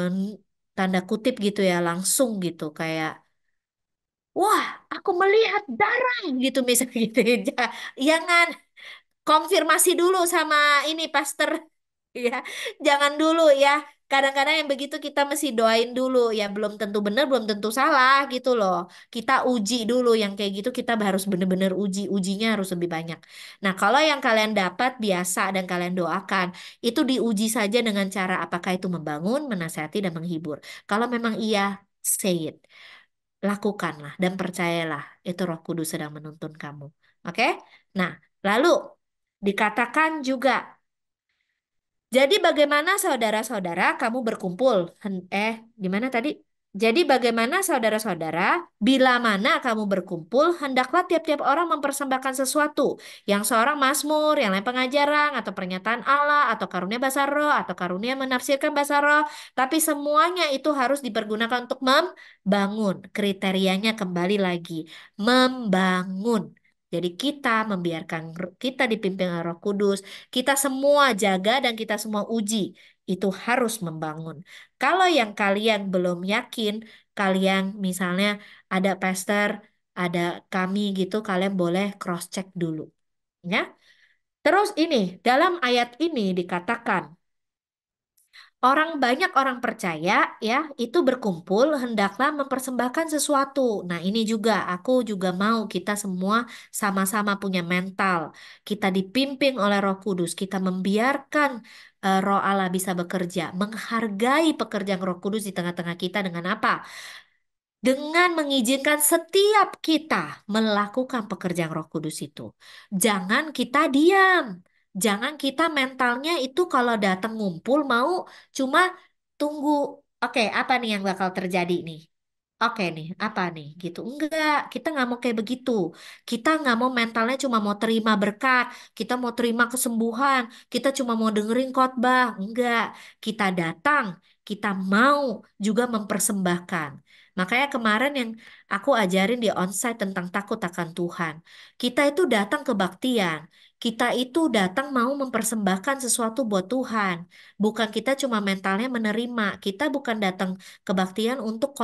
tanda kutip gitu ya, langsung gitu kayak wah, aku melihat darah gitu misalnya gitu. Jangan konfirmasi dulu sama ini pastor ya. Jangan dulu ya. Kadang-kadang yang begitu kita mesti doain dulu. Ya belum tentu benar, belum tentu salah gitu loh. Kita uji dulu yang kayak gitu, kita harus benar-benar uji. Ujinya harus lebih banyak. Nah, kalau yang kalian dapat biasa dan kalian doakan, itu diuji saja dengan cara apakah itu membangun, menasihati, dan menghibur. Kalau memang iya, say it. Lakukanlah dan percayalah itu Roh Kudus sedang menuntun kamu. Oke? Nah, lalu dikatakan juga, jadi bagaimana saudara-saudara kamu berkumpul? Gimana tadi? Jadi bagaimana saudara-saudara, bila mana kamu berkumpul, hendaklah tiap-tiap orang mempersembahkan sesuatu. Yang seorang mazmur, yang lain pengajaran, atau pernyataan Allah, atau karunia bahasa roh, atau karunia menafsirkan bahasa roh. Tapi semuanya itu harus dipergunakan untuk membangun. Kriterianya kembali lagi, membangun. Jadi kita membiarkan kita dipimpin oleh Roh Kudus, kita semua jaga dan kita semua uji. Itu harus membangun. Kalau yang kalian belum yakin, kalian misalnya ada pastor, ada kami gitu, kalian boleh cross check dulu. Ya. Terus ini, dalam ayat ini dikatakan, banyak orang percaya ya, itu berkumpul hendaklah mempersembahkan sesuatu. Nah, ini juga aku juga mau kita semua sama-sama punya mental. Kita dipimpin oleh Roh Kudus, kita membiarkan Roh Allah bisa bekerja, menghargai pekerjaan Roh Kudus di tengah-tengah kita dengan apa? Dengan mengizinkan setiap kita melakukan pekerjaan Roh Kudus itu. Jangan kita diam. Jangan kita mentalnya itu kalau datang ngumpul mau cuma tunggu. Oke, apa nih yang bakal terjadi nih? Oke nih, apa nih gitu. Enggak, kita nggak mau kayak begitu. Kita nggak mau mentalnya cuma mau terima berkat. Kita mau terima kesembuhan. Kita cuma mau dengerin khotbah. Enggak, kita datang. Kita mau juga mempersembahkan. Makanya kemarin yang aku ajarin di onsite tentang takut akan Tuhan. Kita itu datang kebaktian. Kita itu datang mau mempersembahkan sesuatu buat Tuhan. Bukan kita cuma mentalnya menerima. Kita bukan datang kebaktian untuk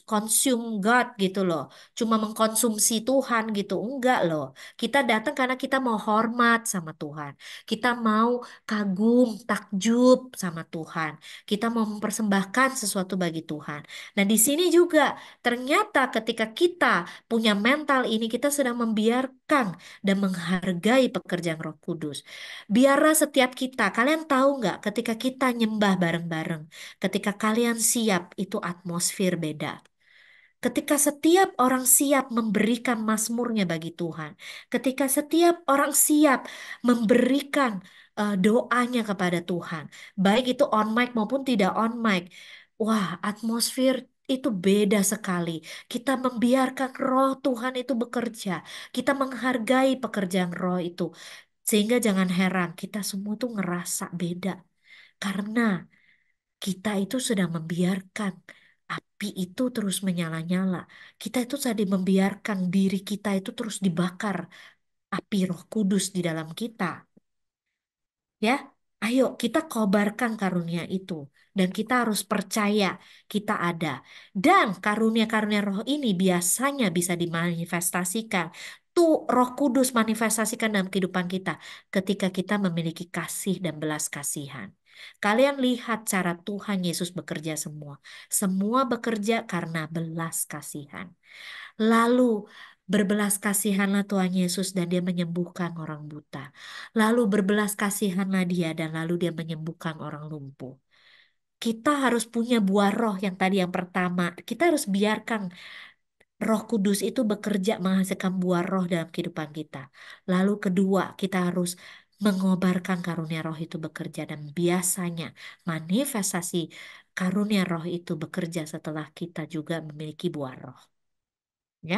consume God gitu loh. Cuma mengkonsumsi Tuhan gitu. Enggak loh. Kita datang karena kita mau hormat sama Tuhan. Kita mau kagum, takjub sama Tuhan. Kita mau mempersembahkan sesuatu bagi Tuhan. Dan di sini juga ternyata ketika kita punya mental ini, kita sedang membiarkan dan menghargai pekerjaan Roh Kudus. Biarlah setiap kita, kalian tahu nggak ketika kita nyembah bareng-bareng, ketika kalian siap, itu atmosfer beda. Ketika setiap orang siap memberikan mazmurnya bagi Tuhan, ketika setiap orang siap memberikan doanya kepada Tuhan, baik itu on mic maupun tidak on mic, wah, atmosfer itu beda sekali. Kita membiarkan roh Tuhan itu bekerja, kita menghargai pekerjaan roh itu, sehingga jangan heran kita semua tuh ngerasa beda karena kita itu sedang membiarkan api itu terus menyala-nyala. Kita itu sedang membiarkan diri kita itu terus dibakar api Roh Kudus di dalam kita. Ya, ayo kita kobarkan karunia itu. Dan kita harus percaya kita ada. Dan karunia-karunia roh ini biasanya bisa dimanifestasikan. Tuh Roh Kudus manifestasikan dalam kehidupan kita ketika kita memiliki kasih dan belas kasihan. Kalian lihat cara Tuhan Yesus bekerja semua. Semua bekerja karena belas kasihan. Lalu berbelas kasihanlah Tuhan Yesus dan dia menyembuhkan orang buta. Lalu berbelas kasihanlah dia dan lalu dia menyembuhkan orang lumpuh. Kita harus punya buah roh yang tadi yang pertama. Kita harus biarkan Roh Kudus itu bekerja menghasilkan buah roh dalam kehidupan kita. Lalu kedua, kita harus mengobarkan karunia roh itu bekerja dan biasanya manifestasi karunia roh itu bekerja setelah kita juga memiliki buah roh. Ya.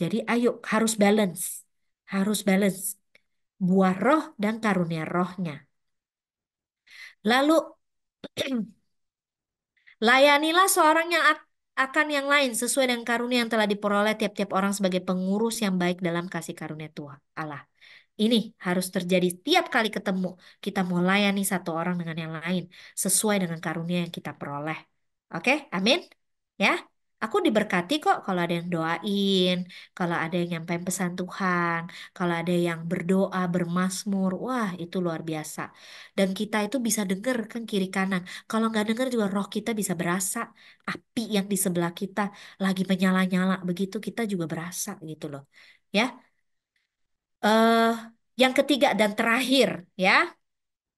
Jadi ayo harus balance. Harus balance buah roh dan karunia rohnya. Lalu layanilah seorang yang akan yang lain sesuai dengan karunia yang telah diperoleh tiap-tiap orang sebagai pengurus yang baik dalam kasih karunia Tuhan Allah. Ini harus terjadi tiap kali ketemu. Kita mau layani satu orang dengan yang lain sesuai dengan karunia yang kita peroleh. Oke, amin. Ya. Aku diberkati kok kalau ada yang doain, kalau ada yang nyampein pesan Tuhan, kalau ada yang berdoa, bermazmur. Wah, itu luar biasa. Dan kita itu bisa denger kan kiri kanan. Kalau nggak denger juga roh kita bisa berasa. Api yang di sebelah kita lagi menyala-nyala. Begitu kita juga berasa gitu loh. Ya, eh yang ketiga dan terakhir ya.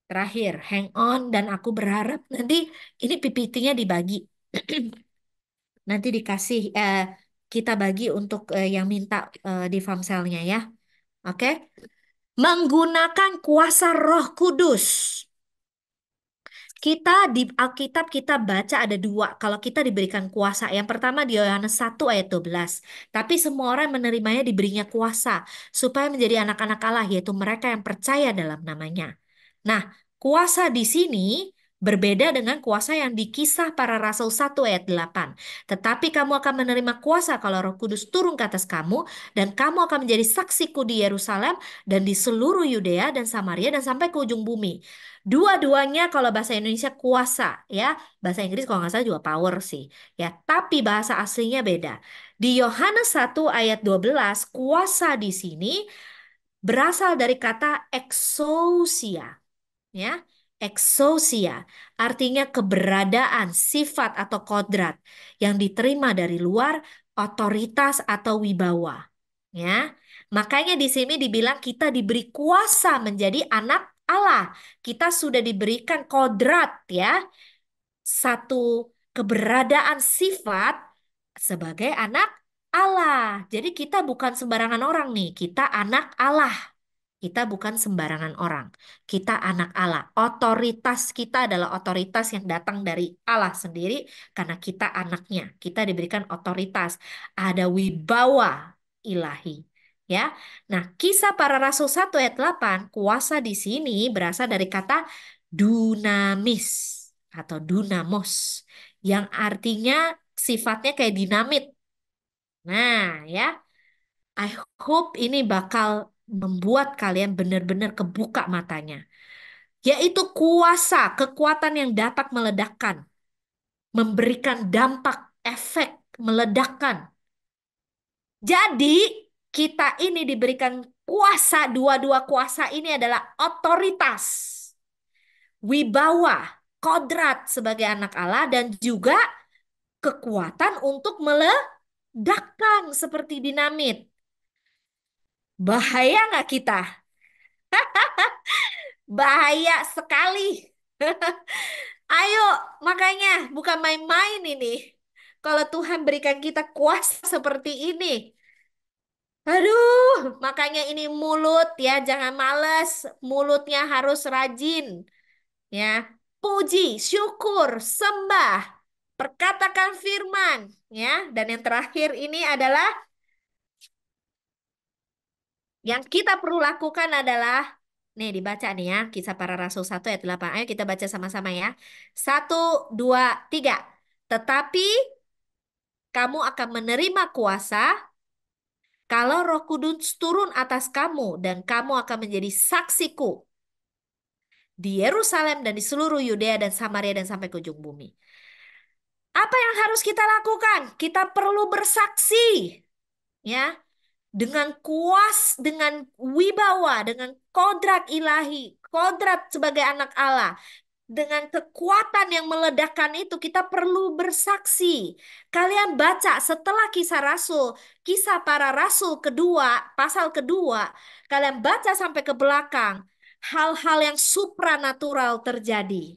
Terakhir, hang on dan aku berharap nanti ini PPT-nya dibagi. Nanti dikasih kita bagi untuk yang minta di Famselnya ya. Oke? Menggunakan kuasa Roh Kudus. Kita di Alkitab kita baca ada dua. Kalau kita diberikan kuasa. Yang pertama di Yohanes 1 ayat 12. Tapi semua orang yang menerimanya diberinya kuasa. Supaya menjadi anak-anak Allah. Yaitu mereka yang percaya dalam namanya. Nah, kuasa di sini berbeda dengan kuasa yang di Kisah Para Rasul 1 ayat 8. Tetapi kamu akan menerima kuasa kalau Roh Kudus turun ke atas kamu dan kamu akan menjadi saksiku di Yerusalem dan di seluruh Yudea dan Samaria dan sampai ke ujung bumi. Dua-duanya kalau bahasa Indonesia kuasa ya. Bahasa Inggris kalau nggak salah juga power sih. Ya, tapi bahasa aslinya beda. Di Yohanes 1 ayat 12 kuasa di sini berasal dari kata exousia ya. Exousia artinya keberadaan, sifat atau kodrat yang diterima dari luar, otoritas atau wibawa. Ya. Makanya di sini dibilang kita diberi kuasa menjadi anak Allah. Kita sudah diberikan kodrat ya, satu keberadaan sifat sebagai anak Allah. Jadi kita bukan sembarangan orang nih, kita anak Allah. Kita bukan sembarangan orang. Kita anak Allah. Otoritas kita adalah otoritas yang datang dari Allah sendiri karena kita anaknya. Kita diberikan otoritas. Ada wibawa ilahi. Ya. Nah, Kisah Para Rasul 1 ayat 8, kuasa di sini berasal dari kata dunamis atau dunamos yang artinya sifatnya kayak dinamit. Nah, ya. I hope ini bakal membuat kalian benar-benar kebuka matanya. Yaitu kuasa, kekuatan yang dapat meledakkan, memberikan dampak, efek, meledakkan. Jadi, kita ini diberikan kuasa, dua-dua kuasa ini adalah otoritas, wibawa, kodrat sebagai anak Allah, dan juga kekuatan untuk meledakkan seperti dinamit. Bahaya nggak kita? Bahaya sekali. Ayo, makanya bukan main-main ini. Kalau Tuhan berikan kita kuasa seperti ini. Aduh, makanya ini mulut ya, jangan males. Mulutnya harus rajin. Ya, puji, syukur, sembah, perkatakan firman. Ya, dan yang terakhir ini adalah yang kita perlu lakukan adalah, nih dibaca nih ya, Kisah Para Rasul 1 ayat 8. Ayo kita baca sama-sama ya. 1, 2, 3. Tetapi kamu akan menerima kuasa kalau Roh Kudus turun atas kamu dan kamu akan menjadi saksiku di Yerusalem dan di seluruh Yudea dan Samaria dan sampai ke ujung bumi. Apa yang harus kita lakukan? Kita perlu bersaksi. Ya, dengan dengan wibawa, dengan kodrat ilahi, kodrat sebagai anak Allah, dengan kekuatan yang meledakkan itu kita perlu bersaksi. Kalian baca setelah Kisah Rasul, Kisah Para Rasul kedua, pasal kedua, kalian baca sampai ke belakang, hal-hal yang supranatural terjadi.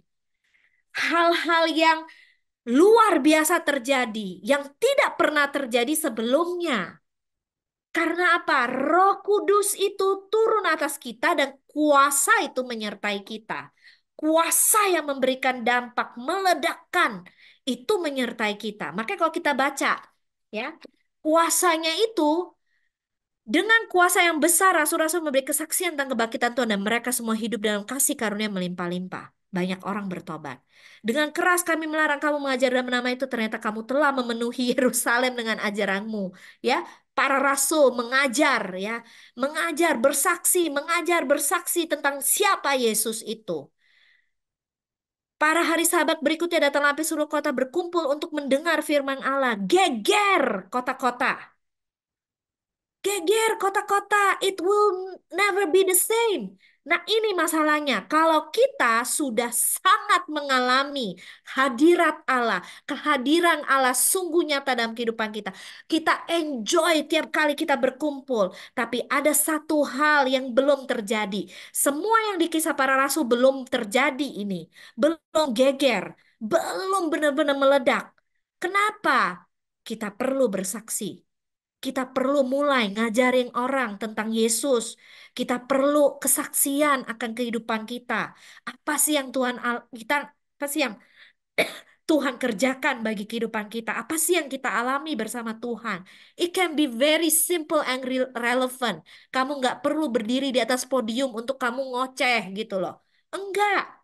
Hal-hal yang luar biasa terjadi, yang tidak pernah terjadi sebelumnya. Karena apa? Roh Kudus itu turun atas kita dan kuasa itu menyertai kita. Kuasa yang memberikan dampak, meledakkan, itu menyertai kita. Makanya kalau kita baca, ya, kuasanya itu dengan kuasa yang besar, rasul-rasul memberi kesaksian tentang kebangkitan Tuhan dan mereka semua hidup dalam kasih karunia melimpah-limpah. Banyak orang bertobat. Dengan keras kami melarang kamu mengajar dalam nama itu, ternyata kamu telah memenuhi Yerusalem dengan ajaranmu. Ya, para rasul mengajar, ya, mengajar bersaksi tentang siapa Yesus itu. Para hari Sabat berikutnya datanglah sampai seluruh kota berkumpul untuk mendengar firman Allah. Geger kota-kota. Geger kota-kota. It will never be the same. Nah, ini masalahnya. Kalau kita sudah sangat mengalami hadirat Allah, kehadiran Allah sungguh nyata dalam kehidupan kita. Kita enjoy tiap kali kita berkumpul. Tapi ada satu hal yang belum terjadi. Semua yang di Kisah Para Rasul belum terjadi ini. Belum geger. Belum benar-benar meledak. Kenapa? Kita perlu bersaksi. Kita perlu mulai ngajarin orang tentang Yesus. Kita perlu kesaksian akan kehidupan kita. Apa sih yang apa sih yang Tuhan kerjakan bagi kehidupan kita? Apa sih yang kita alami bersama Tuhan? It can be very simple and relevant. Kamu nggak perlu berdiri di atas podium untuk kamu ngoceh gitu loh. Enggak.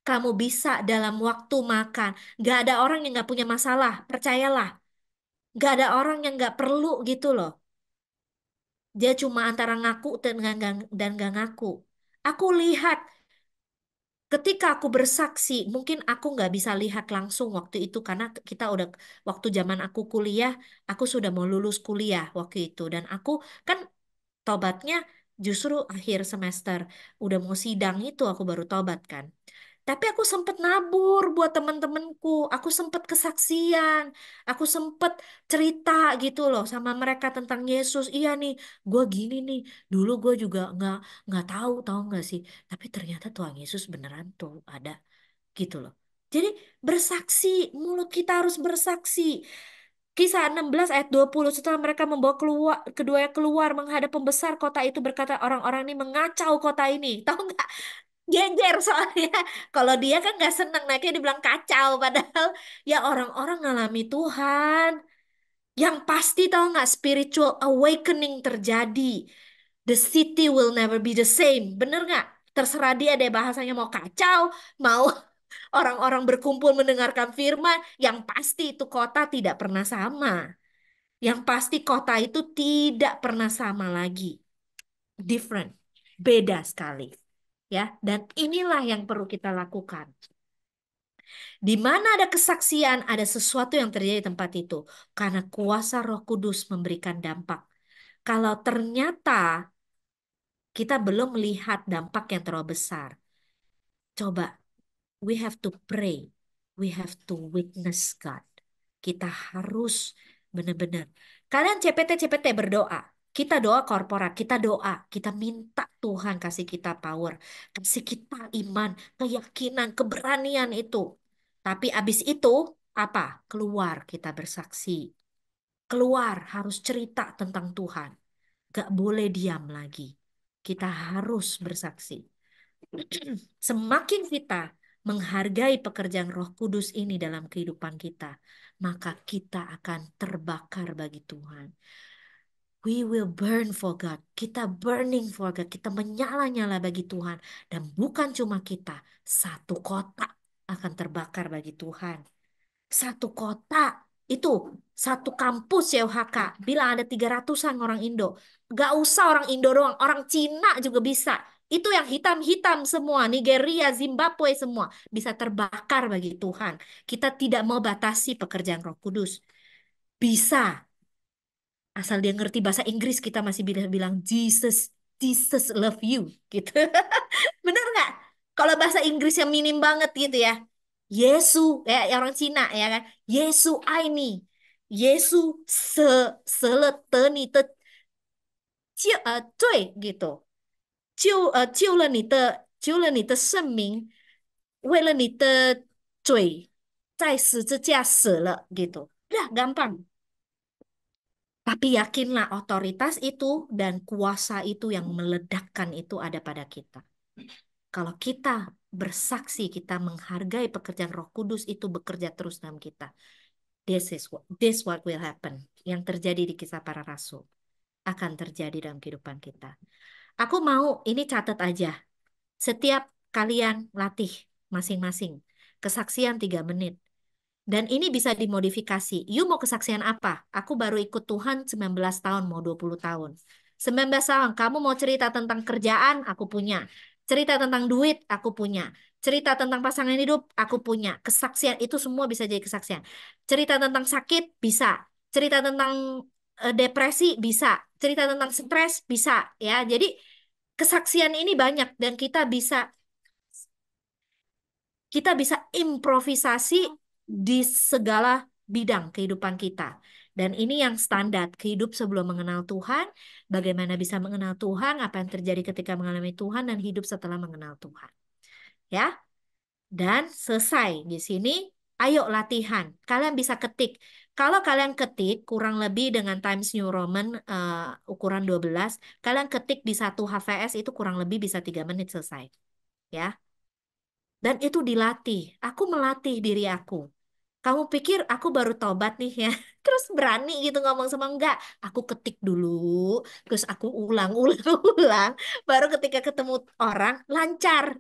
Kamu bisa dalam waktu makan. Nggak ada orang yang nggak punya masalah. Percayalah. Nggak ada orang yang nggak perlu gitu loh. Dia cuma antara ngaku dan gak ngaku. Aku lihat ketika aku bersaksi, mungkin aku nggak bisa lihat langsung waktu itu karena kita udah waktu zaman aku kuliah, aku sudah mau lulus kuliah waktu itu dan aku kan tobatnya justru akhir semester, udah mau sidang itu aku baru tobat kan. Tapi aku sempet nabur buat temen-temenku, aku sempet kesaksian, aku sempet cerita gitu loh sama mereka tentang Yesus. Iya nih, gue gini nih, dulu gue juga nggak tahu nggak sih. Tapi ternyata Tuhan Yesus beneran tuh ada gitu loh. Jadi bersaksi, mulut kita harus bersaksi. Kisah 16 ayat 20 setelah mereka membawa keduanya keluar menghadap pembesar kota itu berkata orang-orang ini mengacau kota ini. Tahu nggak? Geger soalnya. Kalau dia kan nggak seneng naiknya dibilang kacau. Padahal ya orang-orang ngalami Tuhan. Yang pasti tahu nggak spiritual awakening terjadi. The city will never be the same. Bener nggak? Terserah dia deh bahasanya mau kacau, mau orang-orang berkumpul mendengarkan firman. Yang pasti itu kota tidak pernah sama. Yang pasti kota itu tidak pernah sama lagi. Different. Beda sekali. Ya, dan inilah yang perlu kita lakukan. Di mana ada kesaksian, ada sesuatu yang terjadi di tempat itu. Karena kuasa Roh Kudus memberikan dampak. Kalau ternyata kita belum melihat dampak yang terlalu besar, coba we have to pray. We have to witness God. Kita harus benar-benar. Kalian CPT berdoa. Kita doa korporat, kita doa, kita minta Tuhan kasih kita power, kasih kita iman, keyakinan, keberanian itu. Tapi abis itu apa? Keluar kita bersaksi. Keluar harus cerita tentang Tuhan. Gak boleh diam lagi. Kita harus bersaksi. Semakin kita menghargai pekerjaan Roh Kudus ini dalam kehidupan kita, maka kita akan terbakar bagi Tuhan. We will burn for God. Kita burning for God. Kita menyala-nyala bagi Tuhan. Dan bukan cuma kita, satu kota akan terbakar bagi Tuhan. Satu kota itu, satu kampus YUHK. Bilang ada 300-an orang Indo. Gak usah orang Indo doang, orang Cina juga bisa. Itu yang hitam-hitam semua, Nigeria, Zimbabwe semua bisa terbakar bagi Tuhan. Kita tidak mau batasi pekerjaan Roh Kudus. Bisa. Asal dia ngerti bahasa Inggris kita masih bilang Jesus, Jesus love you gitu. Bener nggak? Kalau bahasa Inggris yang minim banget gitu ya. Yesu, ya orang Cina ya kan. Yesu ini. Yesu se seleteni te 罪 gitu. 救了你的罪，在十字架死了 gitu. Udah gampang. Tapi yakinlah otoritas itu dan kuasa itu yang meledakkan itu ada pada kita. Kalau kita bersaksi, kita menghargai pekerjaan Roh Kudus itu bekerja terus dalam kita. This what will happen. Yang terjadi di Kisah Para Rasul akan terjadi dalam kehidupan kita. Aku mau ini catat aja. Setiap kalian latih masing-masing. Kesaksian 3 menit. Dan ini bisa dimodifikasi. You mau kesaksian apa? Aku baru ikut Tuhan 19 tahun, mau 20 tahun. 19 tahun, kamu mau cerita tentang kerjaan? Aku punya. Cerita tentang duit? Aku punya. Cerita tentang pasangan hidup, aku punya. Kesaksian, itu semua bisa jadi kesaksian. Cerita tentang sakit, bisa. Cerita tentang depresi, bisa. Cerita tentang stres, bisa. Ya, jadi kesaksian ini banyak dan kita bisa improvisasi di segala bidang kehidupan kita. Dan ini yang standar, hidup sebelum mengenal Tuhan, bagaimana bisa mengenal Tuhan, apa yang terjadi ketika mengalami Tuhan, dan hidup setelah mengenal Tuhan. Ya, dan selesai di sini. Ayo latihan. Kalian bisa ketik. Kalau kalian ketik kurang lebih dengan Times New Roman ukuran 12, kalian ketik di satu HVS itu kurang lebih bisa 3 menit selesai. Ya. Dan itu dilatih. Aku melatih diri aku. Kamu pikir aku baru tobat nih ya? Terus berani gitu ngomong sama enggak? Aku ketik dulu, terus aku ulang. Baru ketika ketemu orang lancar,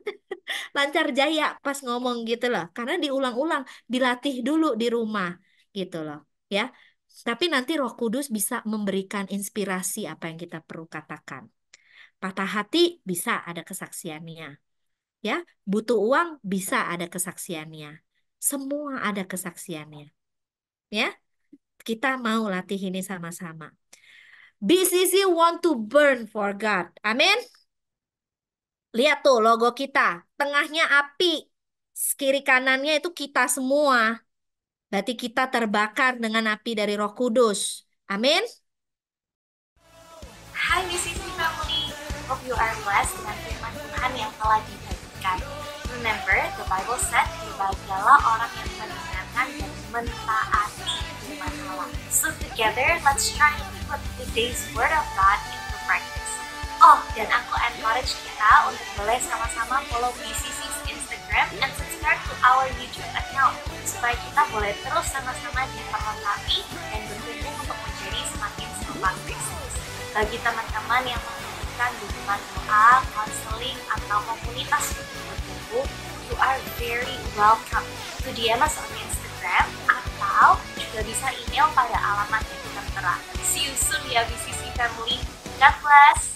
lancar jaya pas ngomong gitu loh. Karena diulang-ulang, dilatih dulu di rumah gitu loh, ya. Tapi nanti Roh Kudus bisa memberikan inspirasi apa yang kita perlu katakan. Patah hati bisa ada kesaksiannya. Ya, butuh uang bisa ada kesaksiannya. Semua ada kesaksiannya. Ya, kita mau latih ini sama-sama. BCC want to burn for God. Amin. Lihat tuh logo kita. Tengahnya api. Kiri kanannya itu kita semua. Berarti kita terbakar dengan api dari Roh Kudus. Amin. Hai BCC Family, hope you are blessed dengan firman Tuhan yang telah dibagikan. Remember, the Bible said, berbahagialah orang yang mendengarkan dan mentaati firman Allah. So together, let's try to put today's word of God into practice. Oh, dan aku encourage kita untuk boleh sama-sama follow BCC's Instagram and subscribe to our YouTube account supaya kita boleh terus sama-sama diperlengkapi dan bertumbuh untuk menjadi semakin serupa Kristus. Bagi teman-teman yang membutuhkan dukungan doa, konseling, atau komunitas untuk bertumbuh, you are very welcome to DM us on Instagram atau juga bisa email pada alamat yang tertera. See you soon ya BCC Family. God bless!